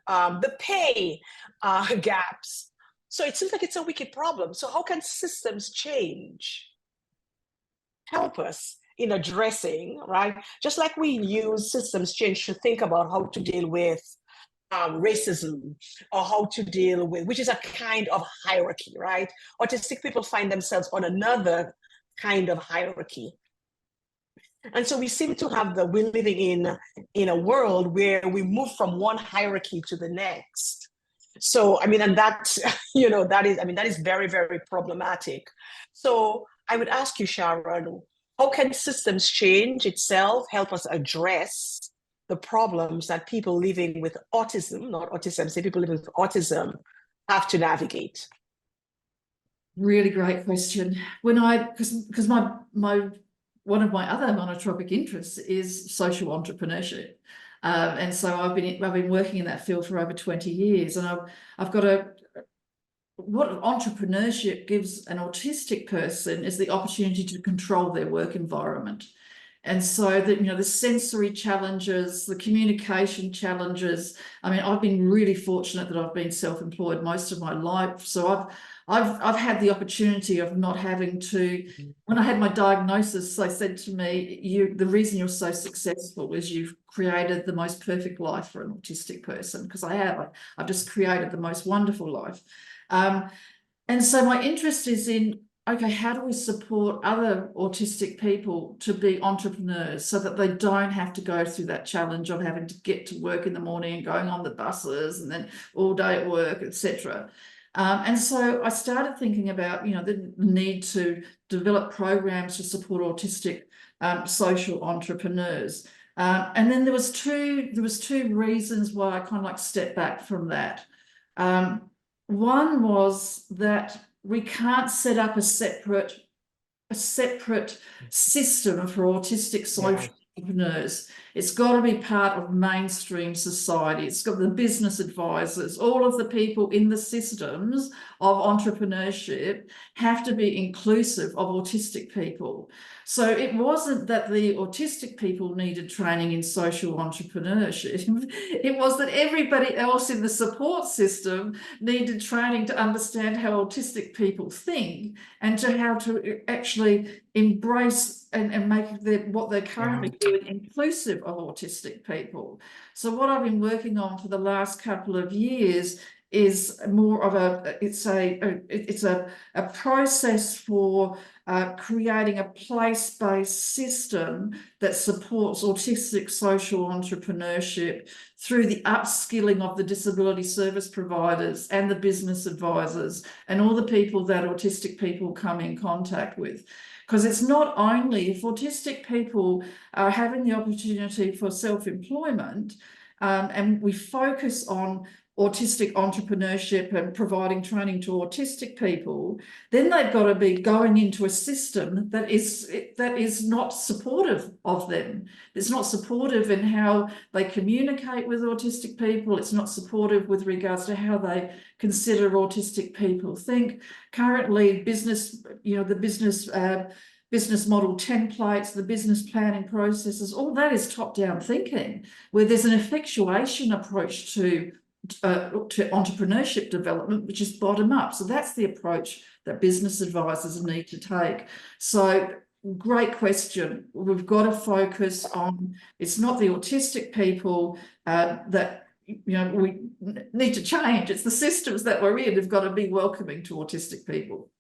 the pay gaps. So it seems like it's a wicked problem. So how can systems change help us in addressing, right? Just like we use systems change to think about how to deal with racism, or how to deal with, which is a kind of hierarchy, right? Autistic people find themselves on another kind of hierarchy. And so we seem to have we're living in a world where we move from one hierarchy to the next. So, I mean, and that, that is very, very problematic. So I would ask you, Sharon, how can systems change itself help us address the problems that people living with autism, not autism, say people living with autism, have to navigate? Really great question. Because my one of my other monotropic interests is social entrepreneurship. And so I've been working in that field for over 20 years, and I've got what entrepreneurship gives an autistic person is the opportunity to control their work environment. And so the sensory challenges, the communication challenges. I mean, I've been really fortunate that I've been self-employed most of my life. So I've had the opportunity of not having to. When I had my diagnosis, they said to me, the reason you're so successful is you've created the most perfect life for an autistic person, because I've just created the most wonderful life. And so my interest is in, okay, how do we support other autistic people to be entrepreneurs so that they don't have to go through that challenge of having to get to work in the morning and going on the buses and then all day at work, etc. And so I started thinking about, the need to develop programs to support autistic social entrepreneurs. And then there was two reasons why I kind of like stepped back from that. One was that we can't set up a separate system for autistic social entrepreneurs. It's got to be part of mainstream society. It's got the business advisors, all of the people in the systems of entrepreneurship have to be inclusive of autistic people. So it wasn't that the autistic people needed training in social entrepreneurship. It was that everybody else in the support system needed training to understand how autistic people think and to how to actually embrace and make what they're currently doing inclusive of autistic people. So what I've been working on for the last couple of years is more of a process for creating a place-based system that supports autistic social entrepreneurship through the upskilling of the disability service providers and the business advisors and all the people that autistic people come in contact with. Because it's not only if autistic people are having the opportunity for self-employment, and we focus on autistic entrepreneurship and providing training to autistic people, then they've got to be going into a system that is not supportive of them. It's not supportive in how they communicate with autistic people. It's not supportive with regards to how they consider autistic people think. Currently, business model templates, the business planning processes, all that is top-down thinking, where there's an effectuation approach to entrepreneurship development, which is bottom up. So that's the approach that business advisors need to take. So great question. We've got to focus on, it's not the autistic people that we need to change. It's the systems that we're in have got to be welcoming to autistic people.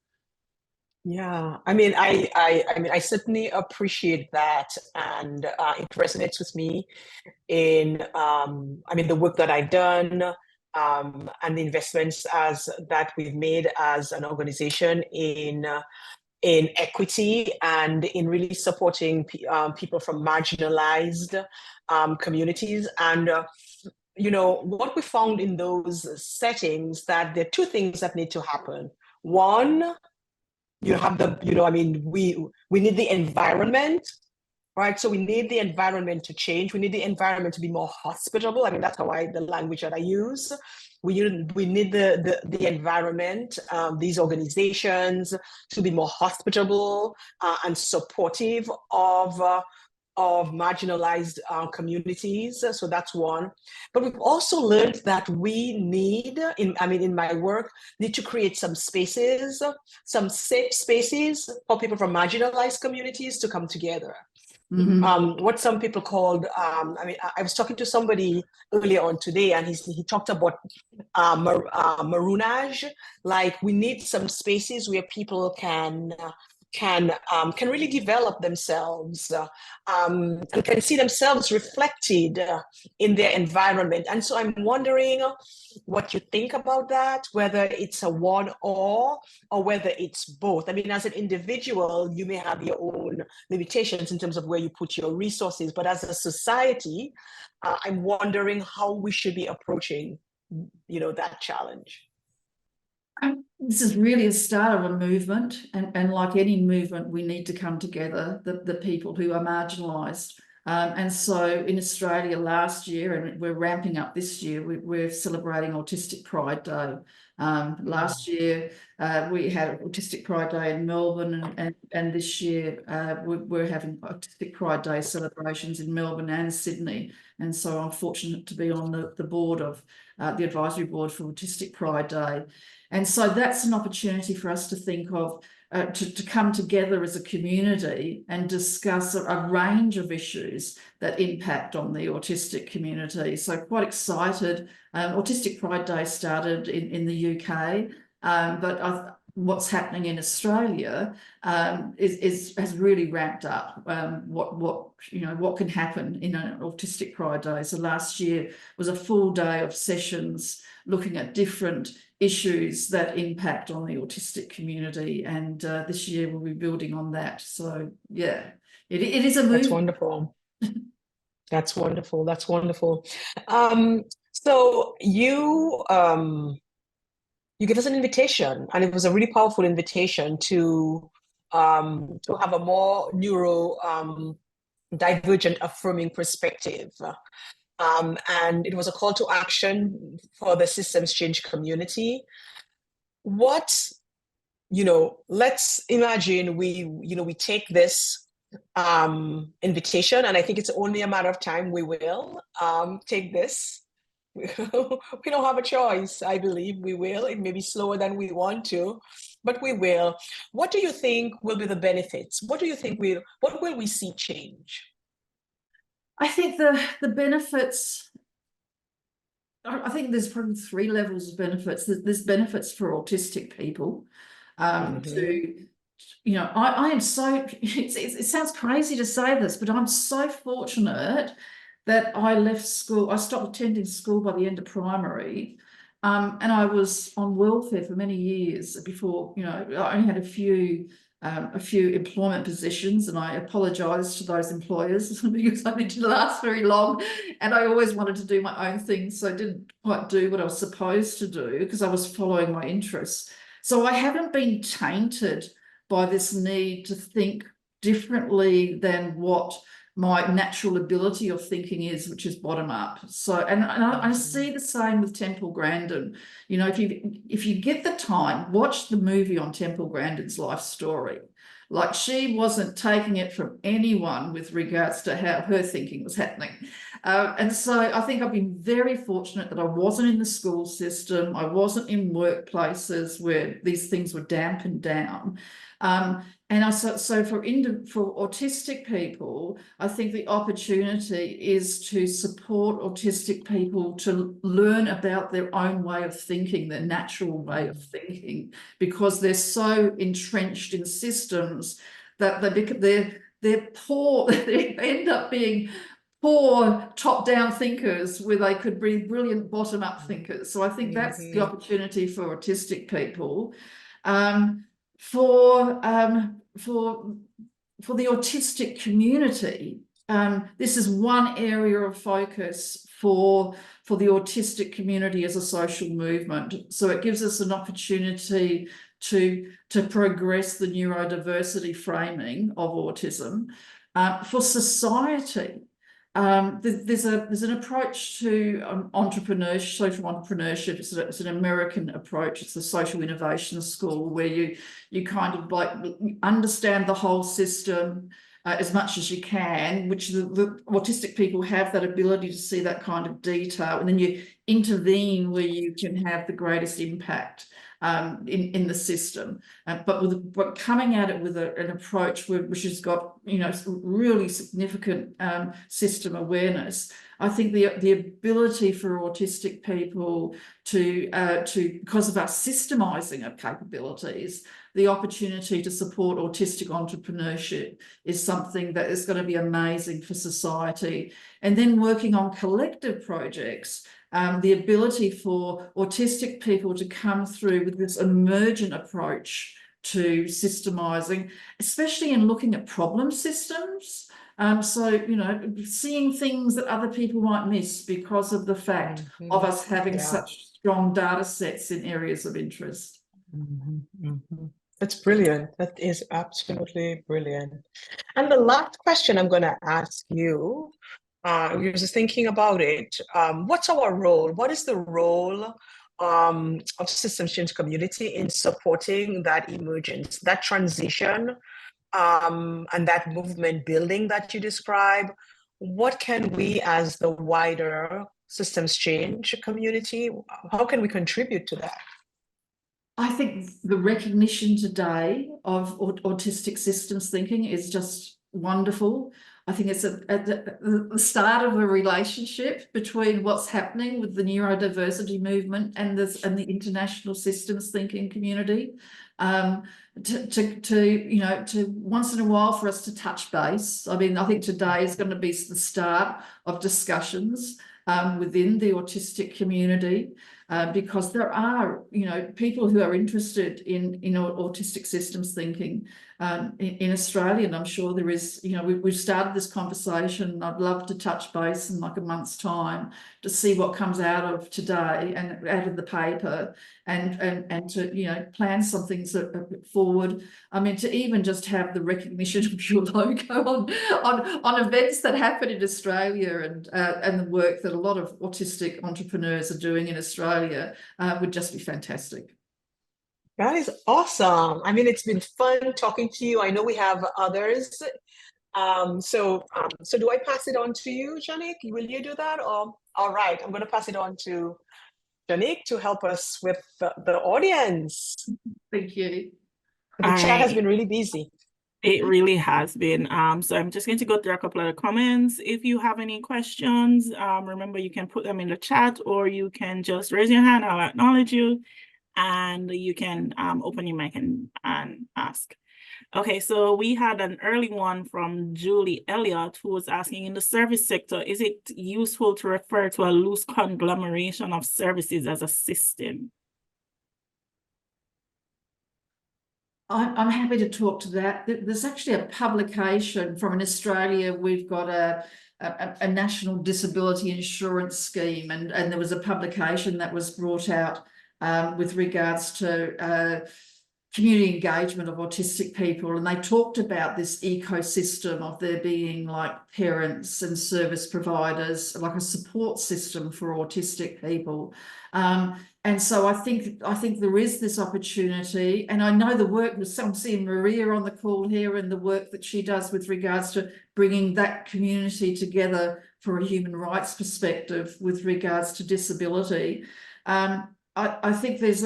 Yeah, I mean, I certainly appreciate that, and it resonates with me in, the work that I've done, and the investments that we've made as an organization in equity and in really supporting people from marginalized communities. And what we found in those settings, that there are two things that need to happen. One, you have we need the environment right? So we need the environment to change. We need the environment to be more hospitable. I mean, that's the language that I use. We need the environment, these organizations to be more hospitable and supportive of marginalized communities. So that's one. But we've also learned that we need, in my work, need to create some spaces, some safe spaces for people from marginalized communities to come together. What some people called, I was talking to somebody earlier on today, and he talked about maroonage. Like, we need some spaces where people can really develop themselves and can see themselves reflected in their environment. And so I'm wondering what you think about that, whether it's a one or whether it's both. I mean, as an individual, you may have your own limitations in terms of where you put your resources, but as a society, I'm wondering how we should be approaching, that challenge. This is really a start of a movement, and like any movement, we need to come together, the people who are marginalised. And so in Australia last year, and we're ramping up this year, we're celebrating Autistic Pride Day. Last year we had Autistic Pride Day in Melbourne, and this year we're having Autistic Pride Day celebrations in Melbourne and Sydney. And so I'm fortunate to be on the board of the advisory board for Autistic Pride Day. And so that's an opportunity for us to think of, to come together as a community and discuss a range of issues that impact on the autistic community. So quite excited. Autistic Pride Day started in the UK, but what's happening in Australia has really ramped up what can happen in an Autistic Pride Day. So last year was a full day of sessions looking at different issues that impact on the autistic community, and this year we'll be building on that. So yeah, it is a move. That's wonderful. That's wonderful. That's wonderful. So you gave us an invitation, and it was a really powerful invitation to have a more divergent affirming perspective. And it was a call to action for the systems change community. Let's imagine we take this invitation, and I think it's only a matter of time we will take this. We don't have a choice. I believe we will. It may be slower than we want to, but we will. What do you think will be the benefits? What will we see change? I think the benefits, I think there's probably 3 levels of benefits. There's benefits for autistic people. I am so, it sounds crazy to say this, but I'm so fortunate that I left school. I stopped attending school by the end of primary, and I was on welfare for many years before, I only had a few employment positions, and I apologise to those employers because I didn't last very long, and I always wanted to do my own thing, so I didn't quite do what I was supposed to do because I was following my interests. So I haven't been tainted by this need to think differently than what my natural ability of thinking is, which is bottom up. So, and I see the same with Temple Grandin. If you get the time, watch the movie on Temple Grandin's life story. Like, she wasn't taking it from anyone with regards to how her thinking was happening. And so I think I've been very fortunate that I wasn't in the school system. I wasn't in workplaces where these things were dampened down. So for autistic people, I think the opportunity is to support autistic people to learn about their own way of thinking, their natural way of thinking, because they're so entrenched in systems that they're poor. They end up being poor top-down thinkers where they could be brilliant bottom-up thinkers. So I think that's the opportunity for autistic people. For the autistic community, this is one area of focus for the autistic community as a social movement. So it gives us an opportunity to progress the neurodiversity framing of autism. For society, there's an approach to entrepreneurship, social entrepreneurship. It's an American approach. It's the social innovation school, where you kind of like understand the whole system as much as you can, which the autistic people have that ability to see that kind of detail, and then you intervene where you can have the greatest impact in the system, but coming at it with an approach which has got, you know, really significant system awareness. I think the ability for autistic people to because of our systemizing of capabilities, the opportunity to support autistic entrepreneurship is something that is going to be amazing for society. And then working on collective projects, the ability for autistic people to come through with this emergent approach to systemizing, especially in looking at problem systems. So, you know, seeing things that other people might miss because of the fact of us having such strong data sets in areas of interest. That's brilliant. That is absolutely brilliant. And the last question I'm going to ask you, you're just thinking about it. What's our role? What is the role of systems change community in supporting that emergence, that transition, and that movement building that you describe? What can we, as the wider systems change community, how can we contribute to that? I think the recognition today of autistic systems thinking is just wonderful. I think it's at the start of a relationship between what's happening with the neurodiversity movement and the international systems thinking community. To once in a while for us to touch base. I mean, I think today is going to be the start of discussions within the autistic community, because there are, you know, people who are interested in autistic systems thinking in Australia, and I'm sure there is. You know, we've started this conversation, and I'd love to touch base in like a month's time to see what comes out of today and out of the paper, and to, you know, plan some things forward. I mean, to even just have the recognition of your logo on events that happen in Australia, and the work that a lot of autistic entrepreneurs are doing in Australia would just be fantastic. That is awesome. I mean, it's been fun talking to you. I know we have others. So do I pass it on to you, Janik? Will you do that? Or all right, I'm going to pass it on to Janik to help us with the audience. Thank you. The chat has been really busy. It really has been. So I'm just going to go through a couple of the comments. If you have any questions, remember you can put them in the chat, or you can just raise your hand. I'll acknowledge you, and you can open your mic and ask. Okay, so we had an early one from Julie Elliott, who was asking, in the service sector, is it useful to refer to a loose conglomeration of services as a system? I'm happy to talk to that. There's actually a publication from in Australia. We've got a national disability insurance scheme, and there was a publication that was brought out with regards to community engagement of autistic people, and they talked about this ecosystem of there being like parents and service providers, like a support system for autistic people. And so I think there is this opportunity, and I know the work with I'm seeing Maria on the call here, and the work that she does with regards to bringing that community together for a human rights perspective with regards to disability. I think there's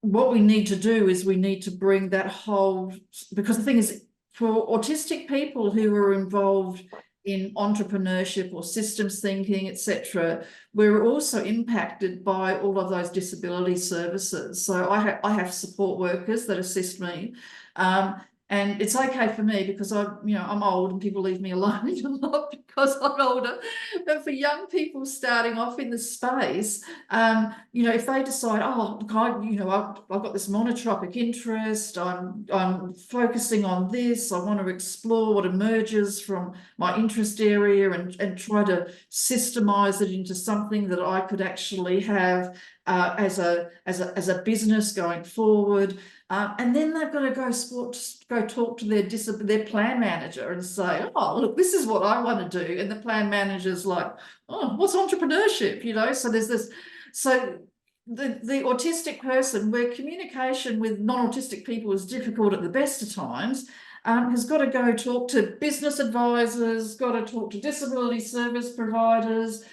what we need to do is we need to bring that whole, because the thing is, for autistic people who are involved in entrepreneurship or systems thinking, etc., we're also impacted by all of those disability services. So I have support workers that assist me, and it's okay for me because I'm old and people leave me alone a lot because I'm older. But for young people starting off in the space, if they decide, oh, look, I've got this monotropic interest, I'm focusing on this, I want to explore what emerges from my interest area and try to systemize it into something that I could actually have as a business going forward. And then they've got to go talk to their plan manager and say, oh, look, this is what I want to do. And the plan manager's like, oh, what's entrepreneurship? You know, so there's this, so the autistic person, where communication with non-autistic people is difficult at the best of times, has got to go talk to business advisors, got to talk to disability service providers.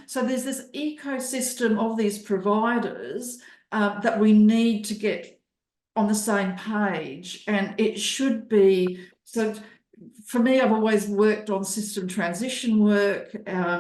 So there's this ecosystem of these providers that we need to get on the same page, and it should be, so for me, I've always worked on system transition work,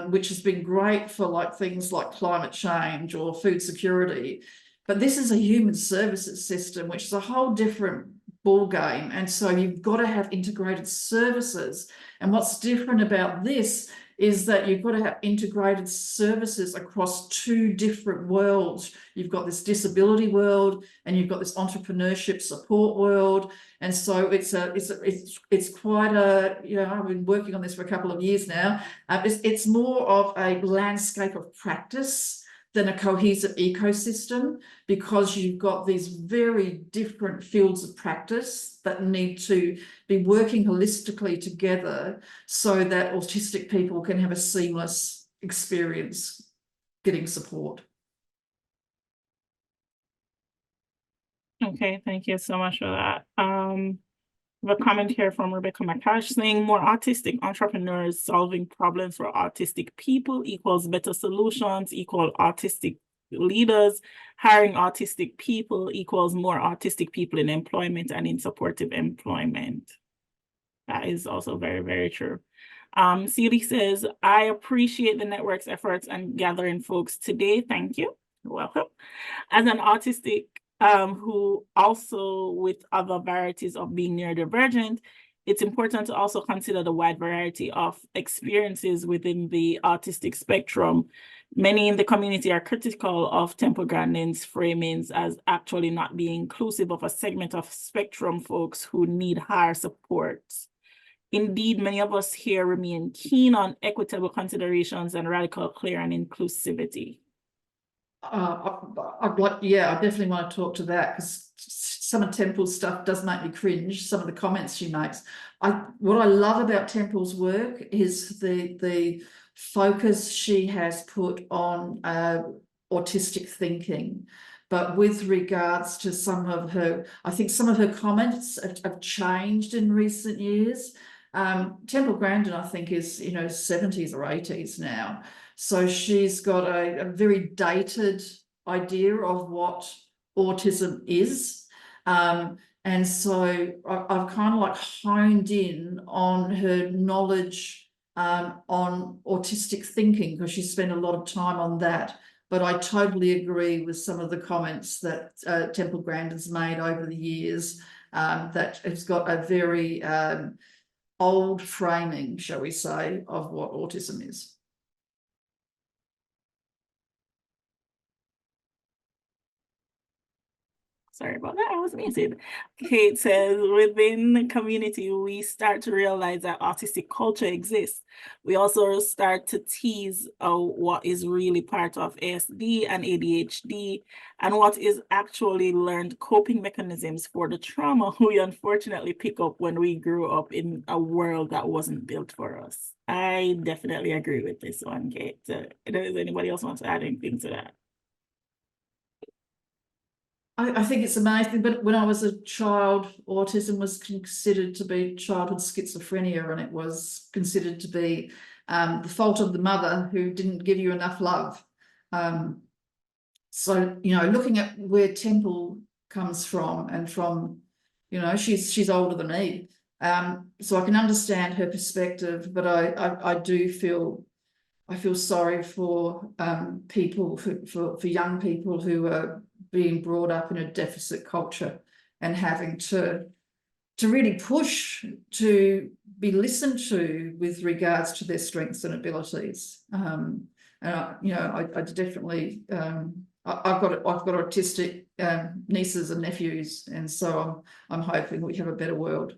which has been great for like things like climate change or food security. But this is a human services system, which is a whole different ball game. And so you've got to have integrated services. And what's different about this is that you've got to have integrated services across two different worlds. You've got this disability world and you've got this entrepreneurship support world. And so it's quite a, you know, I've been working on this for a couple of years now. It's more of a landscape of practice than a cohesive ecosystem, because you've got these very different fields of practice that need to be working holistically together so that autistic people can have a seamless experience getting support. Okay, thank you so much for that. A comment here from Rebecca McCash saying more autistic entrepreneurs solving problems for autistic people equals better solutions, equal autistic leaders. Hiring autistic people equals more autistic people in employment and in supportive employment. That is also very, very true. Celie says, I appreciate the network's efforts and gathering folks today. Thank you. You're welcome. As an autistic who also with other varieties of being neurodivergent, it's important to also consider the wide variety of experiences within the autistic spectrum. Many in the community are critical of Temple Grandin's framings as actually not being inclusive of a segment of spectrum folks who need higher support. Indeed, many of us here remain keen on equitable considerations and radical, clear, and inclusivity. I definitely want to talk to that, because some of Temple's stuff does make me cringe, some of the comments she makes. What I love about Temple's work is the focus she has put on autistic thinking. But with regards to some of her, I think some of her comments have changed in recent years. Temple Grandin, I think, is 70s or 80s now. So she's got a very dated idea of what autism is. And so I've kind of like honed in on her knowledge on autistic thinking, because she spent a lot of time on that. But I totally agree with some of the comments that Temple Grandin's made over the years, that has got a very old framing, shall we say, of what autism is. Sorry about that, I was muted. Kate says, within the community, we start to realize that autistic culture exists. We also start to tease what is really part of ASD and ADHD and what is actually learned coping mechanisms for the trauma we unfortunately pick up when we grew up in a world that wasn't built for us. I definitely agree with this one, Kate. Does anybody else want to add anything to that? I think it's amazing, but when I was a child, autism was considered to be childhood schizophrenia, and it was considered to be the fault of the mother who didn't give you enough love. So, looking at where Temple comes from, and from, she's older than me, so I can understand her perspective, but I do feel sorry for people, for young people who are being brought up in a deficit culture and having to really push to be listened to with regards to their strengths and abilities. And I definitely, I've got autistic nieces and nephews, and so I'm hoping we have a better world.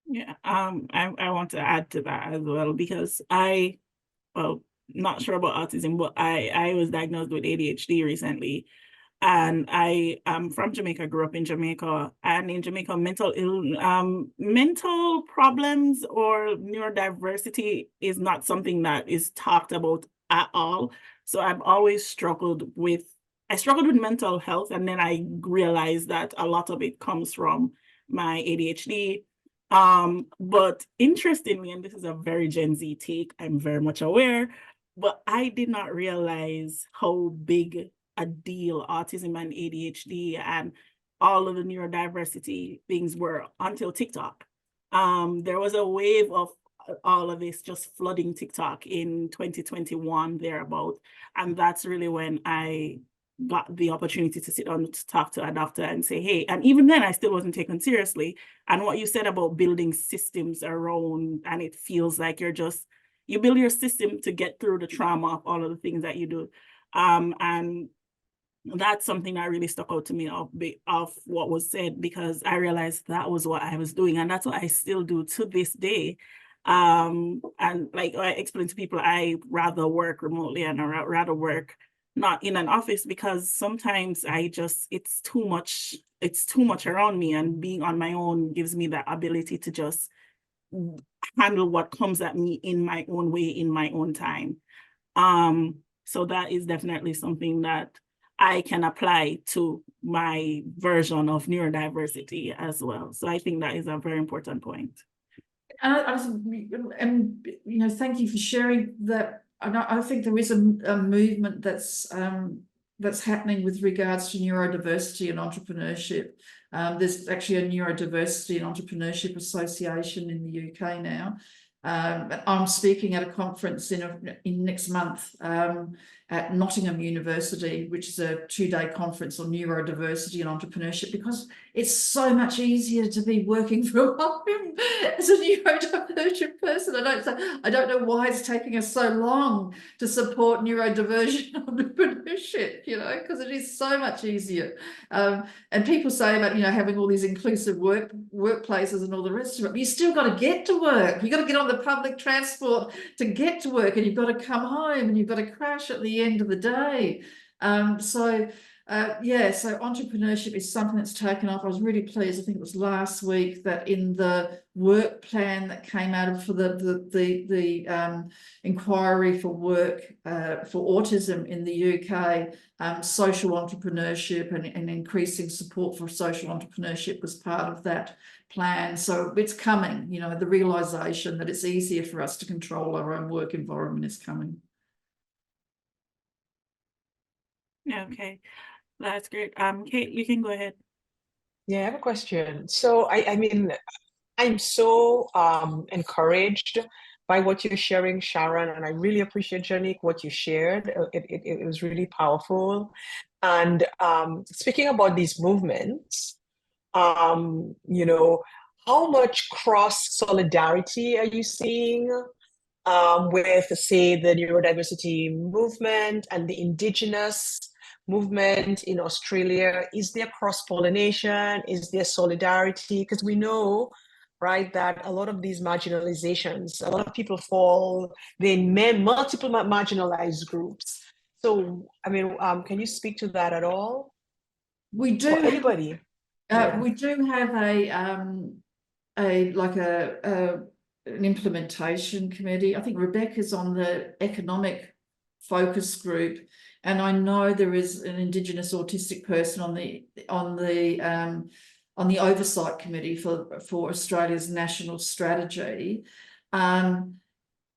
Yeah, I want to add to that as well, because not sure about autism, but I was diagnosed with ADHD recently. And I am from Jamaica, grew up in Jamaica, and in Jamaica, mental problems or neurodiversity is not something that is talked about at all. So I've always struggled with mental health, and then I realized that a lot of it comes from my ADHD. But interestingly, and this is a very Gen Z take, I'm very much aware, but I did not realize how big a deal autism and ADHD and all of the neurodiversity things were until TikTok. There was a wave of all of this just flooding TikTok in 2021 thereabout, and that's really when I got the opportunity to sit down to talk to a doctor and say, hey, and even then I still wasn't taken seriously. And what you said about building systems around, and it feels like you build your system to get through the trauma of all of the things that you do. And that's something that really stuck out to me of what was said, because I realized that was what I was doing, and that's what I still do to this day. And like I explained to people, I rather work remotely and I rather work not in an office, because sometimes it's too much around me, and being on my own gives me that ability to just handle what comes at me in my own way, in my own time. So that is definitely something that I can apply to my version of neurodiversity as well. So I think that is a very important point. And thank you for sharing that. And I think there is a movement that's happening with regards to neurodiversity and entrepreneurship. There's actually a neurodiversity and entrepreneurship association in the UK now. I'm speaking at a conference in next month at Nottingham University, which is a 2-day conference on neurodiversity and entrepreneurship, because it's so much easier to be working from home as a neurodivergent person. I don't know why it's taking us so long to support neurodivergent entrepreneurship, because it is so much easier. And people say about, having all these inclusive workplaces and all the rest of it, but you still got to get to work. You got to get on the public transport to get to work, and you've got to come home, and you've got to crash at the end of the day. So entrepreneurship is something that's taken up. I was really pleased, I think it was last week, that in the work plan that came out of for the inquiry for work for autism in the UK, social entrepreneurship and increasing support for social entrepreneurship was part of that plan. So it's coming, the realisation that it's easier for us to control our own work environment is coming. Okay, that's great. Kate, you can go ahead. Yeah, I have a question. So I mean, I'm so encouraged by what you're sharing, Sharon, and I really appreciate, Janique, what you shared. It was really powerful. And speaking about these movements, how much cross solidarity are you seeing with, say, the neurodiversity movement and the Indigenous movement in Australia? Is there cross-pollination? Is there solidarity? Because we know, right, that a lot of these marginalizations, a lot of people fall in multiple marginalized groups. So, I mean, can you speak to that at all? We do. Or anybody? We do have an implementation committee. I think Rebecca's on the economic focus group, and I know there is an Indigenous autistic person on the oversight committee for Australia's national strategy. For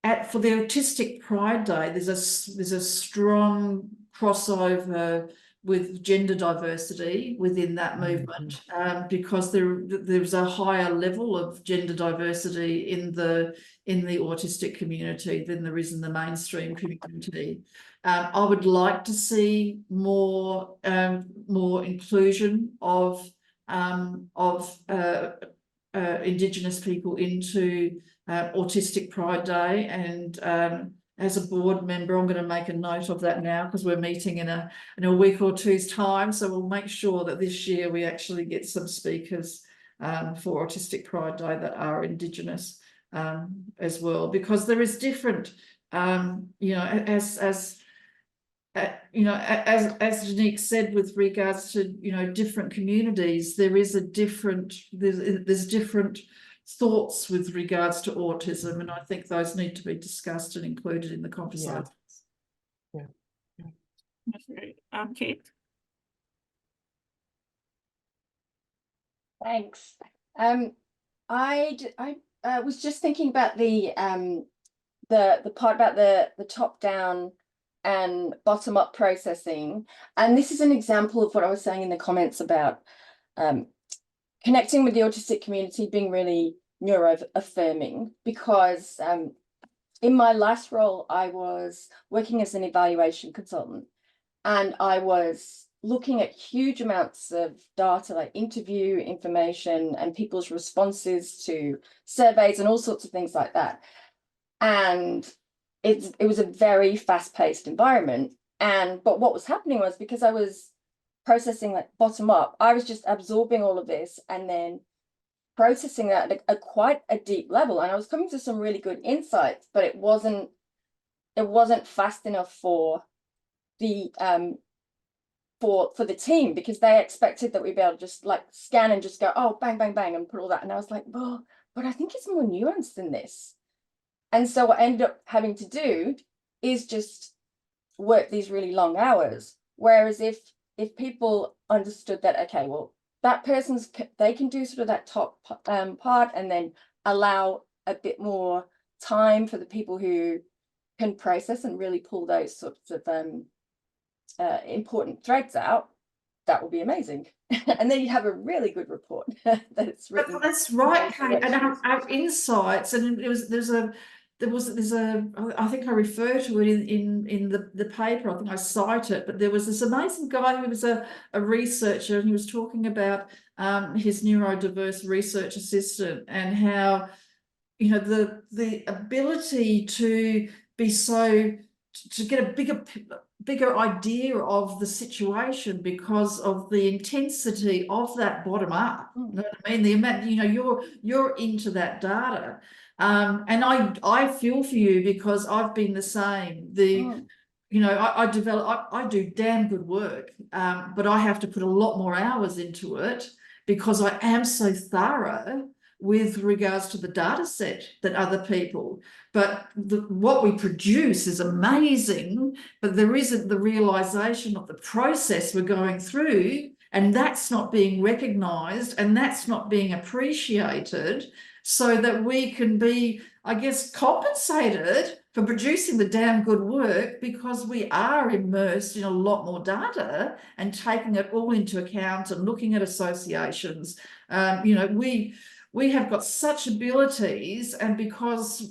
the Autistic Pride Day, there's a strong crossover with gender diversity within that movement, because there's a higher level of gender diversity in the autistic community than there is in the mainstream community. I would like to see more inclusion of Indigenous people into Autistic Pride Day, and as a board member, I'm going to make a note of that now, because we're meeting in a week or two's time. So we'll make sure that this year we actually get some speakers for Autistic Pride Day that are Indigenous as well, because there is different You know, as you know, as Janique said, with regards to, you know, different communities, there is a different, there's different thoughts with regards to autism, and I think those need to be discussed and included in the conversation. Yeah. That's great. Kate. Thanks. I was just thinking about the part about the top down and bottom up processing, and this is an example of what I was saying in the comments about connecting with the autistic community being really neuro affirming, because in my last role I was working as an evaluation consultant, and I was looking at huge amounts of data, like interview information and people's responses to surveys and all sorts of things like that. And it was a very fast-paced environment. But what was happening was, because I was processing like bottom up, I was just absorbing all of this and then processing that at quite a deep level. And I was coming to some really good insights, but it wasn't fast enough for the for the team, because they expected that we'd be able to just like scan and just go, oh, bang, bang, bang, and put all that. And I was like, well, but I think it's more nuanced than this. And so what I ended up having to do is just work these really long hours. Whereas if people understood that, okay, well, that person's, they can do sort of that top part, and then allow a bit more time for the people who can process and really pull those sorts of important threads out, that will be amazing. And then you have a really good report that it's written. That's right, Kate. And our insights, and there's a I think I refer to it in the paper. I think I cite it, but there was this amazing guy who was a researcher, and he was talking about his neurodiverse research assistant, and how, you know, the ability to be to get a bigger idea of the situation because of the intensity of that bottom up. You know what I mean? The amount, you know, you're into that data. And I feel for you, because I've been the same. You know, I do damn good work, but I have to put a lot more hours into it because I am so thorough with regards to the data set than other people. But what we produce is amazing, but there isn't the realization of the process we're going through, and that's not being recognized, and that's not being appreciated, so that we can be, I guess, compensated for producing the damn good work, because we are immersed in a lot more data and taking it all into account and looking at associations. You know, we have got such abilities, and because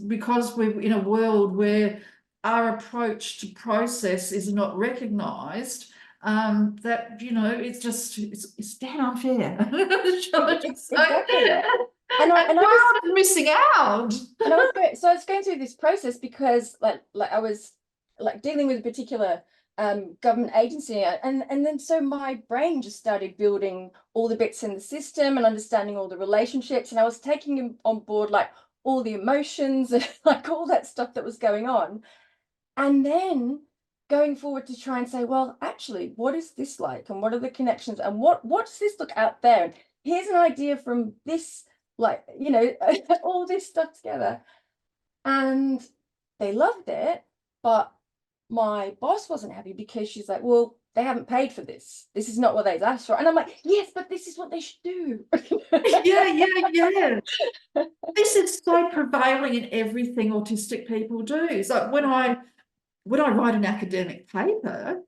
we're in a world where our approach to process is not recognized, that, you know, it's just, it's damn unfair. Exactly. And I was missing out. And I was going through this process because like I was like dealing with a particular government agency, and then so my brain just started building all the bits in the system and understanding all the relationships, and I was taking on board like all the emotions and like all that stuff that was going on, and then going forward to try and say, well, actually, what is this like, and what are the connections, and what does this look out there, and here's an idea from this, like, you know, all this stuff together. And they loved it, but my boss wasn't happy, because she's like, well, they haven't paid for this. This is not what they've asked for. And I'm like, yes, but this is what they should do. Yeah. This is so prevailing in everything autistic people do. It's like when I write an academic paper,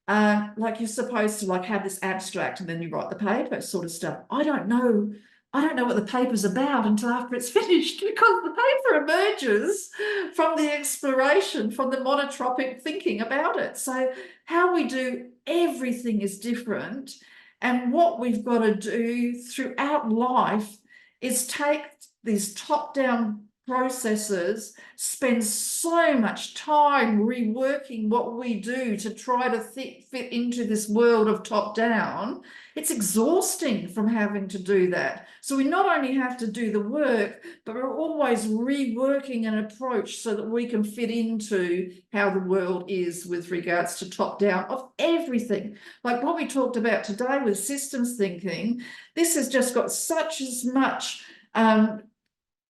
like you're supposed to like have this abstract and then you write the paper sort of stuff. I don't know what the paper's about until after it's finished, because the paper emerges from the exploration, from the monotropic thinking about it. So how we do everything is different. And what we've got to do throughout life is take these top-down processes, spend so much time reworking what we do to try to fit into this world of top-down, It's exhausting from having to do that. So we not only have to do the work, but we're always reworking an approach so that we can fit into how the world is with regards to top down of everything. Like what we talked about today with systems thinking, this has just got such as much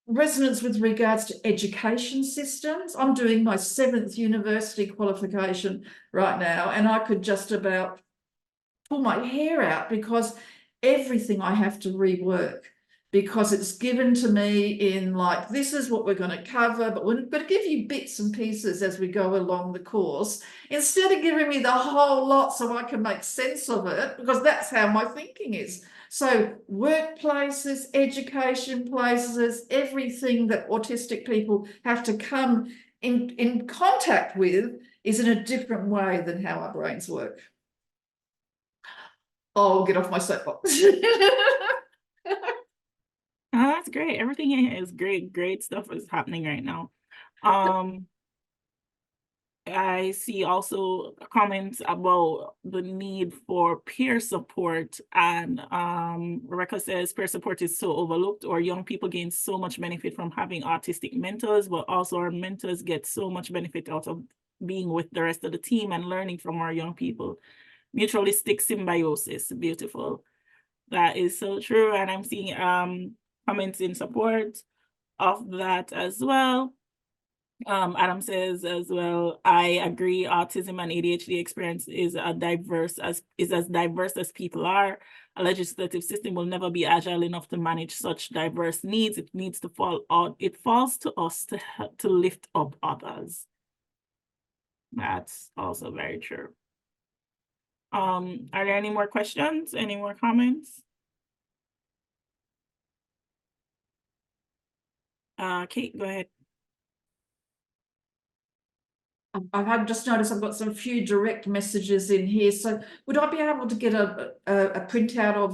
resonance with regards to education systems. I'm doing my 7th university qualification right now, and I could just about pull my hair out because everything I have to rework, because it's given to me in like, this is what we're going to cover, but we're going to give you bits and pieces as we go along the course, instead of giving me the whole lot so I can make sense of it, because that's how my thinking is. So workplaces, education places, everything that autistic people have to come in contact with is in a different way than how our brains work. I'll get off my soapbox. Oh, that's great. Everything here is great. Great stuff is happening right now. I see also comments about the need for peer support, and Rebecca says peer support is so overlooked, or young people gain so much benefit from having autistic mentors, but also our mentors get so much benefit out of being with the rest of the team and learning from our young people. Mutualistic symbiosis, beautiful. That is so true, and I'm seeing comments in support of that as well. Adam says as well, I agree, autism and ADHD experience is as diverse as people are. A legislative system will never be agile enough to manage such diverse needs. It needs to fall out. It falls to us to help, to lift up others. That's also very true. Are there any more questions? Any more comments? Kate, go ahead. I've just noticed I've got some few direct messages in here. So would I be able to get a printout of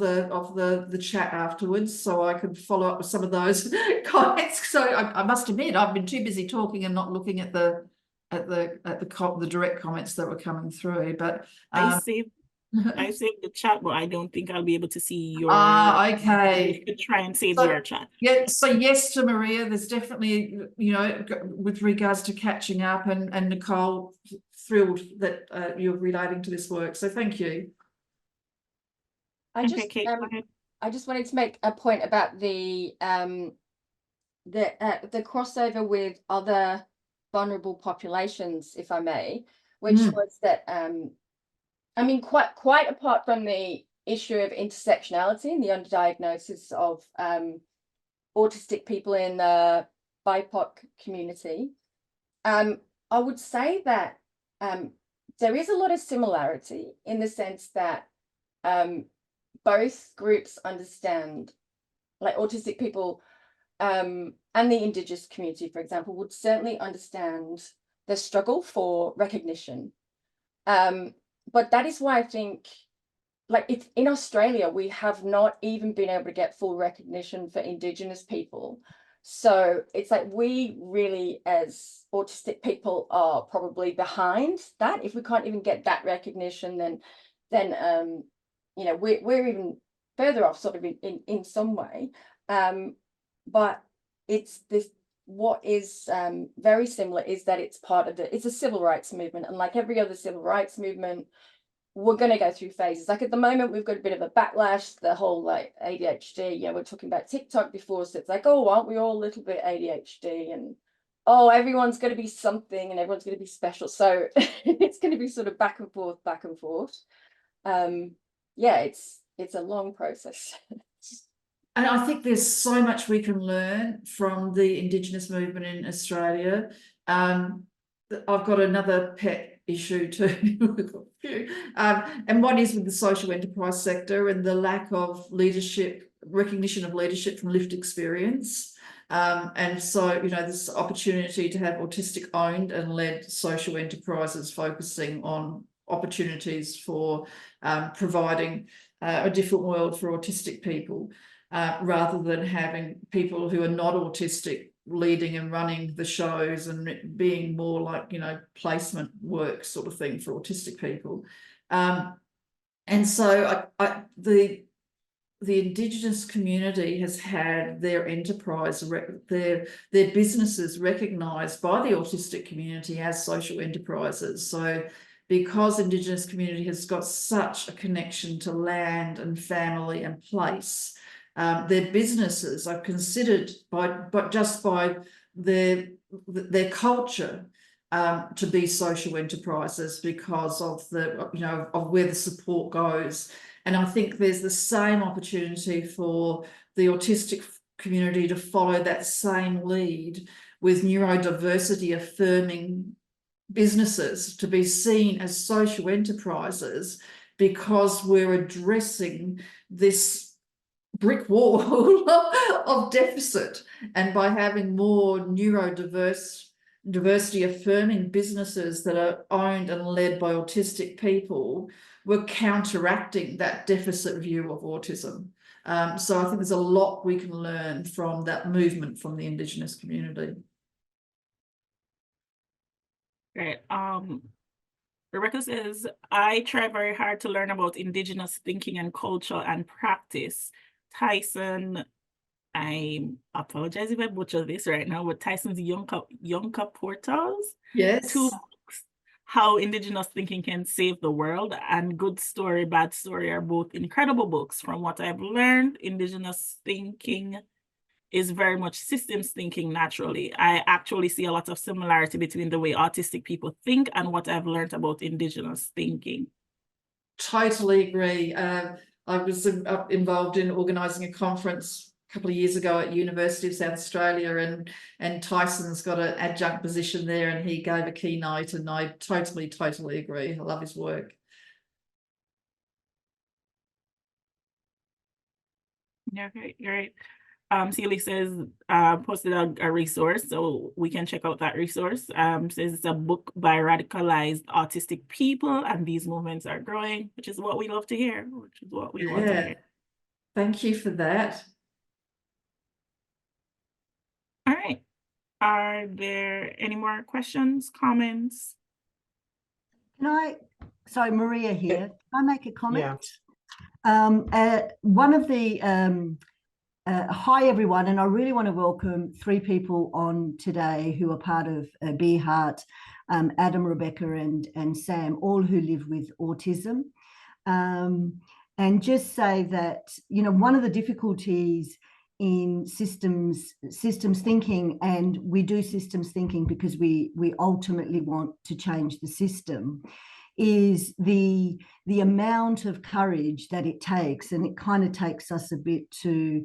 the chat afterwards so I could follow up with some of those comments? So I must admit I've been too busy talking and not looking at the direct comments that were coming through. But I saved the chat, but I don't think I'll be able to see your. Okay. You could try and save your chat. Yeah. So yes to Maria. There's definitely, you know, with regards to catching up, and Nicole, thrilled that you're relating to this work. So thank you. I just wanted to make a point about the crossover with other vulnerable populations, if I may, which was that I mean, quite apart from the issue of intersectionality and the underdiagnosis of autistic people in the BIPOC community, I would say that there is a lot of similarity in the sense that both groups understand, like autistic people and the Indigenous community, for example, would certainly understand the struggle for recognition. But that is why I think, like, if in Australia, we have not even been able to get full recognition for Indigenous people. So it's like we really, as autistic people, are probably behind that. If we can't even get that recognition, then you know, we're even further off, sort of in some way. But it's this. What is very similar is that it's part of it's a civil rights movement, and like every other civil rights movement, we're going to go through phases. Like at the moment, we've got a bit of a backlash, the whole like ADHD, you know, we're talking about TikTok before, so it's like, oh, aren't we all a little bit ADHD, and oh, everyone's going to be something and everyone's going to be special. So it's going to be sort of back and forth. Yeah, it's a long process. And I think there's so much we can learn from the Indigenous movement in Australia. I've got another pet issue too. We've got a few. And one is with the social enterprise sector and the lack of leadership, recognition of leadership from lived experience. And so, you know, this opportunity to have autistic owned and led social enterprises focusing on opportunities for providing a different world for autistic people. Rather than having people who are not autistic leading and running the shows and being more like, you know, placement work sort of thing for autistic people. And so the Indigenous community has had their enterprise, their businesses recognised by the autistic community as social enterprises. So because Indigenous community has got such a connection to land and family and place, their businesses are considered by their culture to be social enterprises because of of where the support goes. And I think there's the same opportunity for the autistic community to follow that same lead with neurodiversity affirming businesses to be seen as social enterprises, because we're addressing this brick wall of deficit. And by having more diversity affirming businesses that are owned and led by autistic people, we're counteracting that deficit view of autism. So I think there's a lot we can learn from that movement from the Indigenous community. Great. Rebecca says, I try very hard to learn about Indigenous thinking and culture and practice. Tyson, I apologize if I butcher this right now, but Tyson's Yonka Portals. Yes. 2 books, How Indigenous Thinking Can Save the World, and Good Story, Bad Story are both incredible books. From what I've learned, Indigenous thinking is very much systems thinking naturally. I actually see a lot of similarity between the way autistic people think and what I've learned about Indigenous thinking. Totally agree. I was involved in organising a conference a couple of years ago at University of South Australia, and Tyson's got an adjunct position there, and he gave a keynote, and I totally agree. I love his work. Yeah, great. Celie says, posted a resource, so we can check out that resource. Says it's a book by radicalized autistic people, and these movements are growing, which is what we love to hear, which is what we want to hear. Thank you for that. All right. Are there any more questions, comments? Sorry, Maria here. Can I make a comment? Yeah. One of the hi everyone, and I really want to welcome 3 people on today who are part of Be Heart, Adam, Rebecca and Sam, all who live with autism, and just say that, you know, one of the difficulties in systems thinking, and we do systems thinking because we ultimately want to change the system, is the amount of courage that it takes, and it kind of takes us a bit to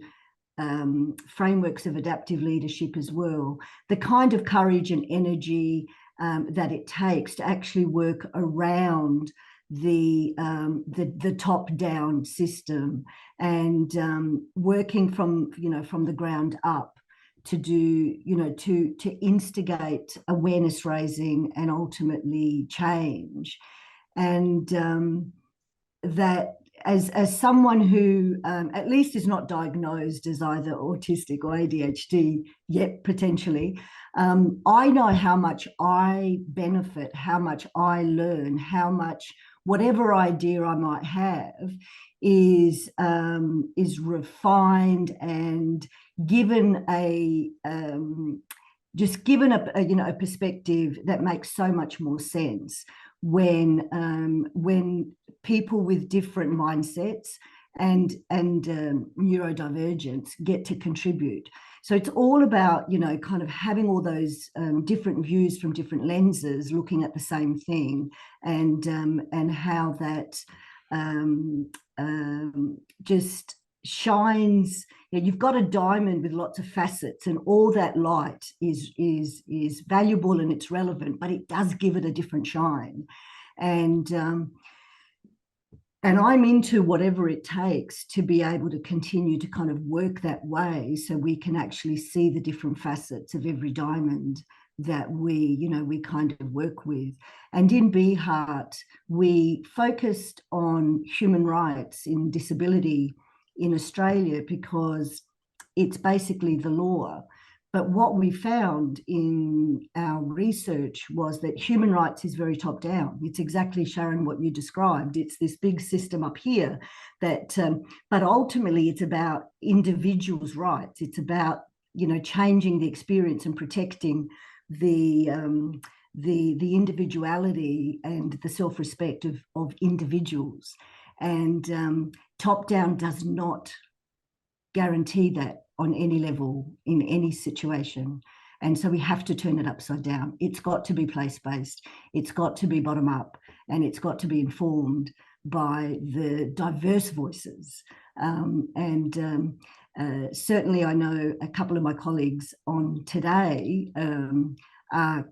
frameworks of adaptive leadership as well, the kind of courage and energy that it takes to actually work around the top-down system, and working from the ground up to do, to instigate awareness raising and ultimately change. And that as someone who at least is not diagnosed as either autistic or ADHD yet, potentially, I know how much I benefit, how much I learn, how much whatever idea I might have is refined and given a perspective that makes so much more sense when people with different mindsets and neurodivergence get to contribute. So it's all about, kind of having all those different views from different lenses, looking at the same thing, and how that just shines. You've got a diamond with lots of facets, and all that light is valuable and it's relevant, but it does give it a different shine. And I'm into whatever it takes to be able to continue to kind of work that way, so we can actually see the different facets of every diamond that we kind of work with. And in Be Heart, we focused on human rights in disability in Australia because it's basically the law. But what we found in our research was that human rights is very top down. It's exactly, Sharon, what you described. It's this big system up here that, but ultimately it's about individuals' rights. It's about, changing the experience and protecting the individuality and the self-respect of individuals. And top down does not guarantee that on any level, in any situation. And so we have to turn it upside down. It's got to be place-based. It's got to be bottom-up, and it's got to be informed by the diverse voices. Certainly I know a couple of my colleagues on today are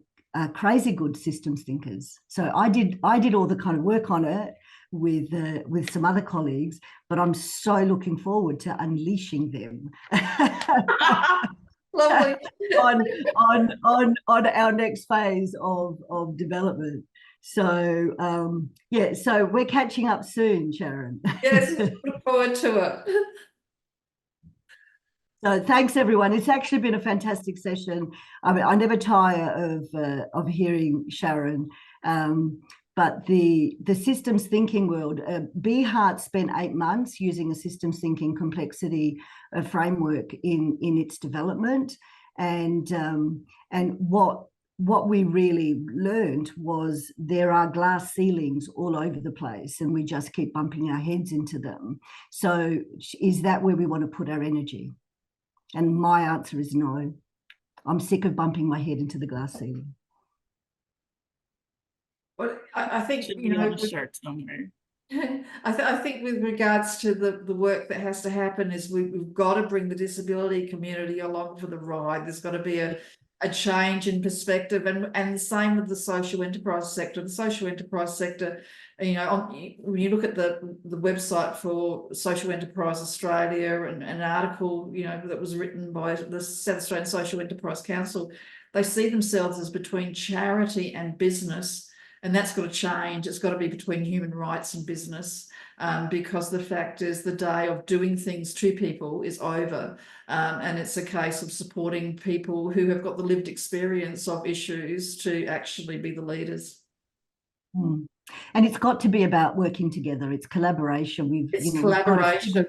crazy good systems thinkers. So I did all the kind of work on it with some other colleagues, but I'm so looking forward to unleashing them Lovely. on our next phase of development. So so we're catching up soon, Sharon. Yes, look forward to it. So thanks, everyone. It's actually been a fantastic session. I mean, I never tire of hearing Sharon. But the systems thinking world, BHeart spent 8 months using a systems thinking complexity framework in its development, and what we really learned was there are glass ceilings all over the place, and we just keep bumping our heads into them. So is that where we want to put our energy? And my answer is no. I'm sick of bumping my head into the glass ceiling. Well, I think, shirt somewhere. I think with regards to the work that has to happen is we've got to bring the disability community along for the ride. There's got to be a change in perspective, and the same with the social enterprise sector. The social enterprise sector, when you look at the website for Social Enterprise Australia and an article, that was written by the South Australian Social Enterprise Council, they see themselves as between charity and business. And that's got to change. It's got to be between human rights and business, because the fact is the day of doing things to people is over. And it's a case of supporting people who have got the lived experience of issues to actually be the leaders. Mm. And it's got to be about working together. It's collaboration. It's collaboration.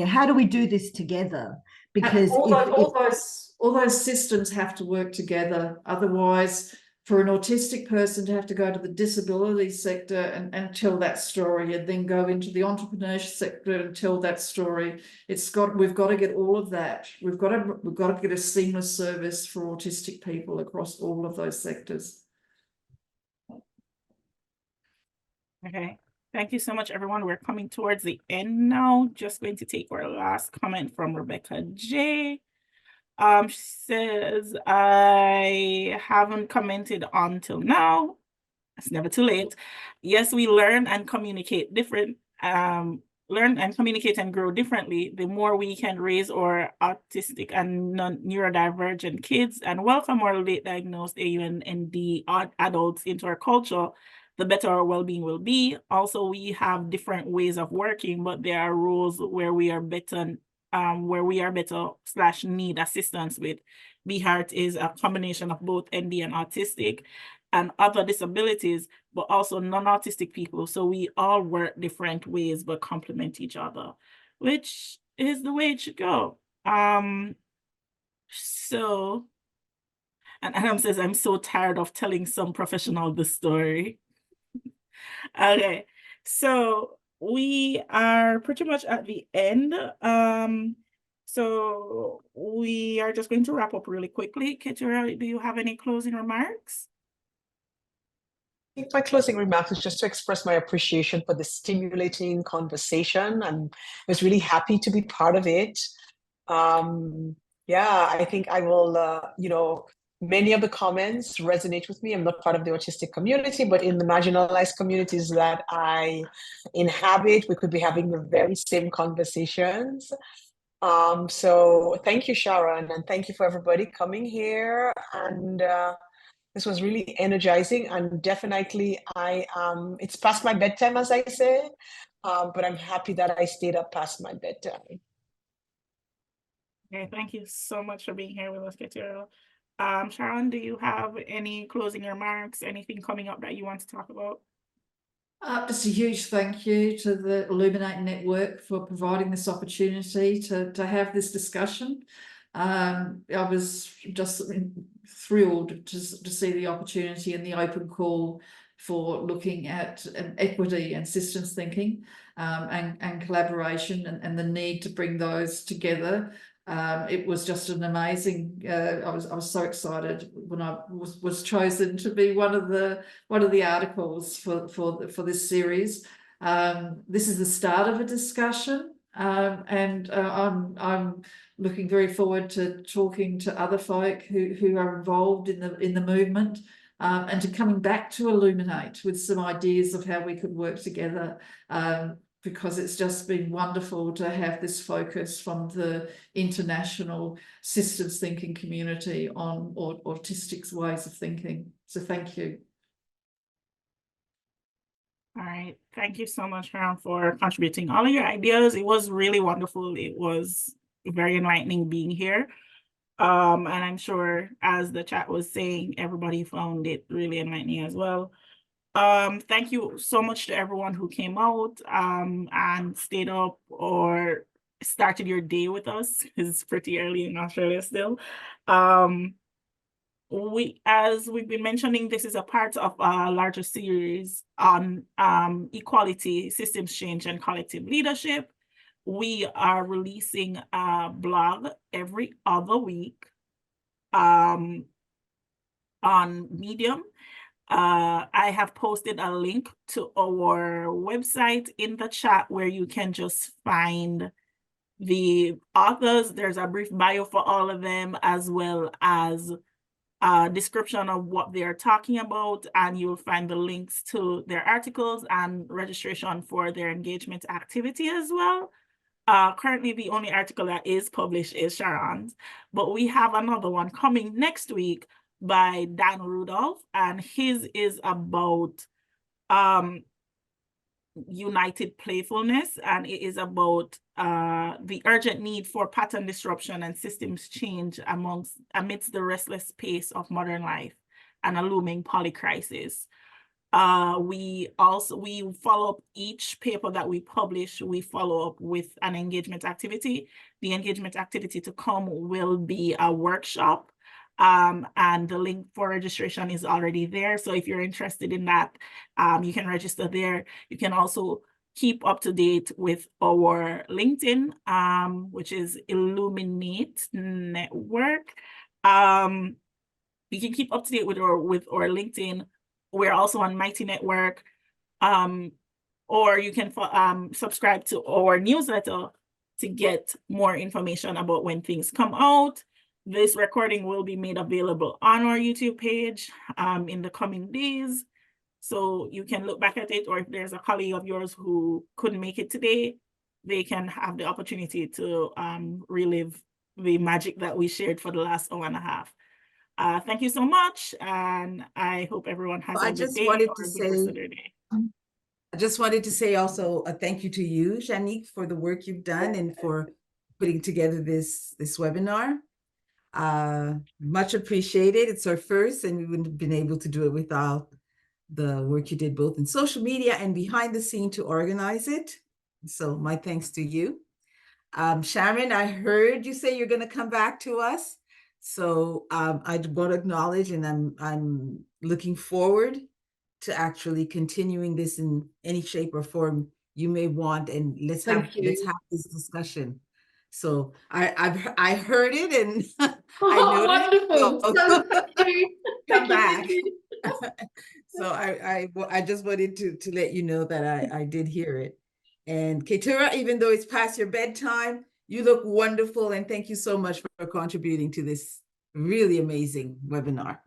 How do we do this together? Because all those systems have to work together. Otherwise, for an autistic person to have to go to the disability sector and tell that story, and then go into the entrepreneurship sector and tell that story, we've got to get all of that. We've got to get a seamless service for autistic people across all of those sectors. Okay, thank you so much, everyone. We're coming towards the end now. Just going to take our last comment from Rebecca J. She says, I haven't commented until now. It's never too late. Yes, we learn and communicate and grow differently. The more we can raise our autistic and neurodivergent kids and welcome our late diagnosed AUND adults into our culture, the better our well-being will be. Also, we have different ways of working, but there are roles where we are better / need assistance with. BHeart is a combination of both ND and autistic and other disabilities, but also non-autistic people. So we all work different ways, but complement each other, which is the way it should go. And Adam says, I'm so tired of telling some professional the story. Okay, so we are pretty much at the end. So we are just going to wrap up really quickly. Kaytura, do you have any closing remarks? I think my closing remarks is just to express my appreciation for the stimulating conversation, and I was really happy to be part of it. I think I will, many of the comments resonate with me. I'm not part of the autistic community, but in the marginalized communities that I inhabit, we could be having the very same conversations. So thank you, Sharon, and thank you for everybody coming here. And this was really energizing, and definitely it's past my bedtime, as I say, but I'm happy that I stayed up past my bedtime. Okay, thank you so much for being here with us, Kaytura. Sharon, do you have any closing remarks, anything coming up that you want to talk about? Just a huge thank you to the Illuminate Network for providing this opportunity to have this discussion. I was just thrilled to see the opportunity and the open call for looking at equity and systems thinking and collaboration and the need to bring those together. It was just an amazing. I was so excited when I was chosen to be one of the articles for this series. This is the start of a discussion, and I'm looking very forward to talking to other folk who are involved in the movement, and to coming back to Illuminate with some ideas of how we could work together. Because it's just been wonderful to have this focus from the international systems thinking community on autistic ways of thinking. So thank you. All right. Thank you so much, Sharon, for contributing all of your ideas. It was really wonderful. It was very enlightening being here. And I'm sure, as the chat was saying, everybody found it really enlightening as well. Thank you so much to everyone who came out and stayed up or started your day with us. It's pretty early in Australia still. As we've been mentioning, this is a part of a larger series on equality, systems change, and collective leadership. We are releasing a blog every other week on Medium. I have posted a link to our website in the chat where you can just find the authors. There's a brief bio for all of them, as well as a description of what they're talking about, and you'll find the links to their articles and registration for their engagement activity as well. Currently, the only article that is published is Sharon's, but we have another one coming next week by Dan Rudolph, and his is about united playfulness, and it is about the urgent need for pattern disruption and systems change amidst the restless pace of modern life and a looming polycrisis. We follow up each paper that we publish. We follow up with an engagement activity. The engagement activity to come will be a workshop. And the link for registration is already there. So if you're interested in that, you can register there. You can also keep up to date with our LinkedIn, which is Illuminate Network. You can keep up to date with our LinkedIn. We're also on Mighty Network, or you can subscribe to our newsletter to get more information about when things come out. This recording will be made available on our YouTube page in the coming days. So you can look back at it, or if there's a colleague of yours who couldn't make it today, they can have the opportunity to relive the magic that we shared for the last hour and a half. Thank you so much, and I hope everyone has a good day or a good rest of their day. I just wanted to say also a thank you to you, Shanique, for the work you've done and for putting together this webinar. Much appreciated. It's our first, and we wouldn't have been able to do it without the work you did both in social media and behind the scene to organize it. So my thanks to you. Sharon, I heard you say you're going to come back to us. So I want to acknowledge, and I'm looking forward to actually continuing this in any shape or form you may want, and let's have this discussion. So I heard it, and I noticed. Wonderful. Come back. So I just wanted to let you know that I did hear it. And Kaytura, even though it's past your bedtime, you look wonderful, and thank you so much for contributing to this really amazing webinar.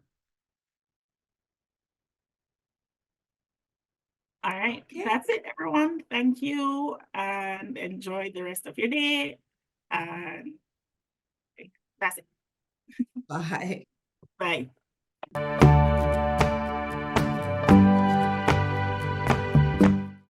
All right, that's it, everyone. Thank you, and enjoy the rest of your day. And that's it. Bye. Bye.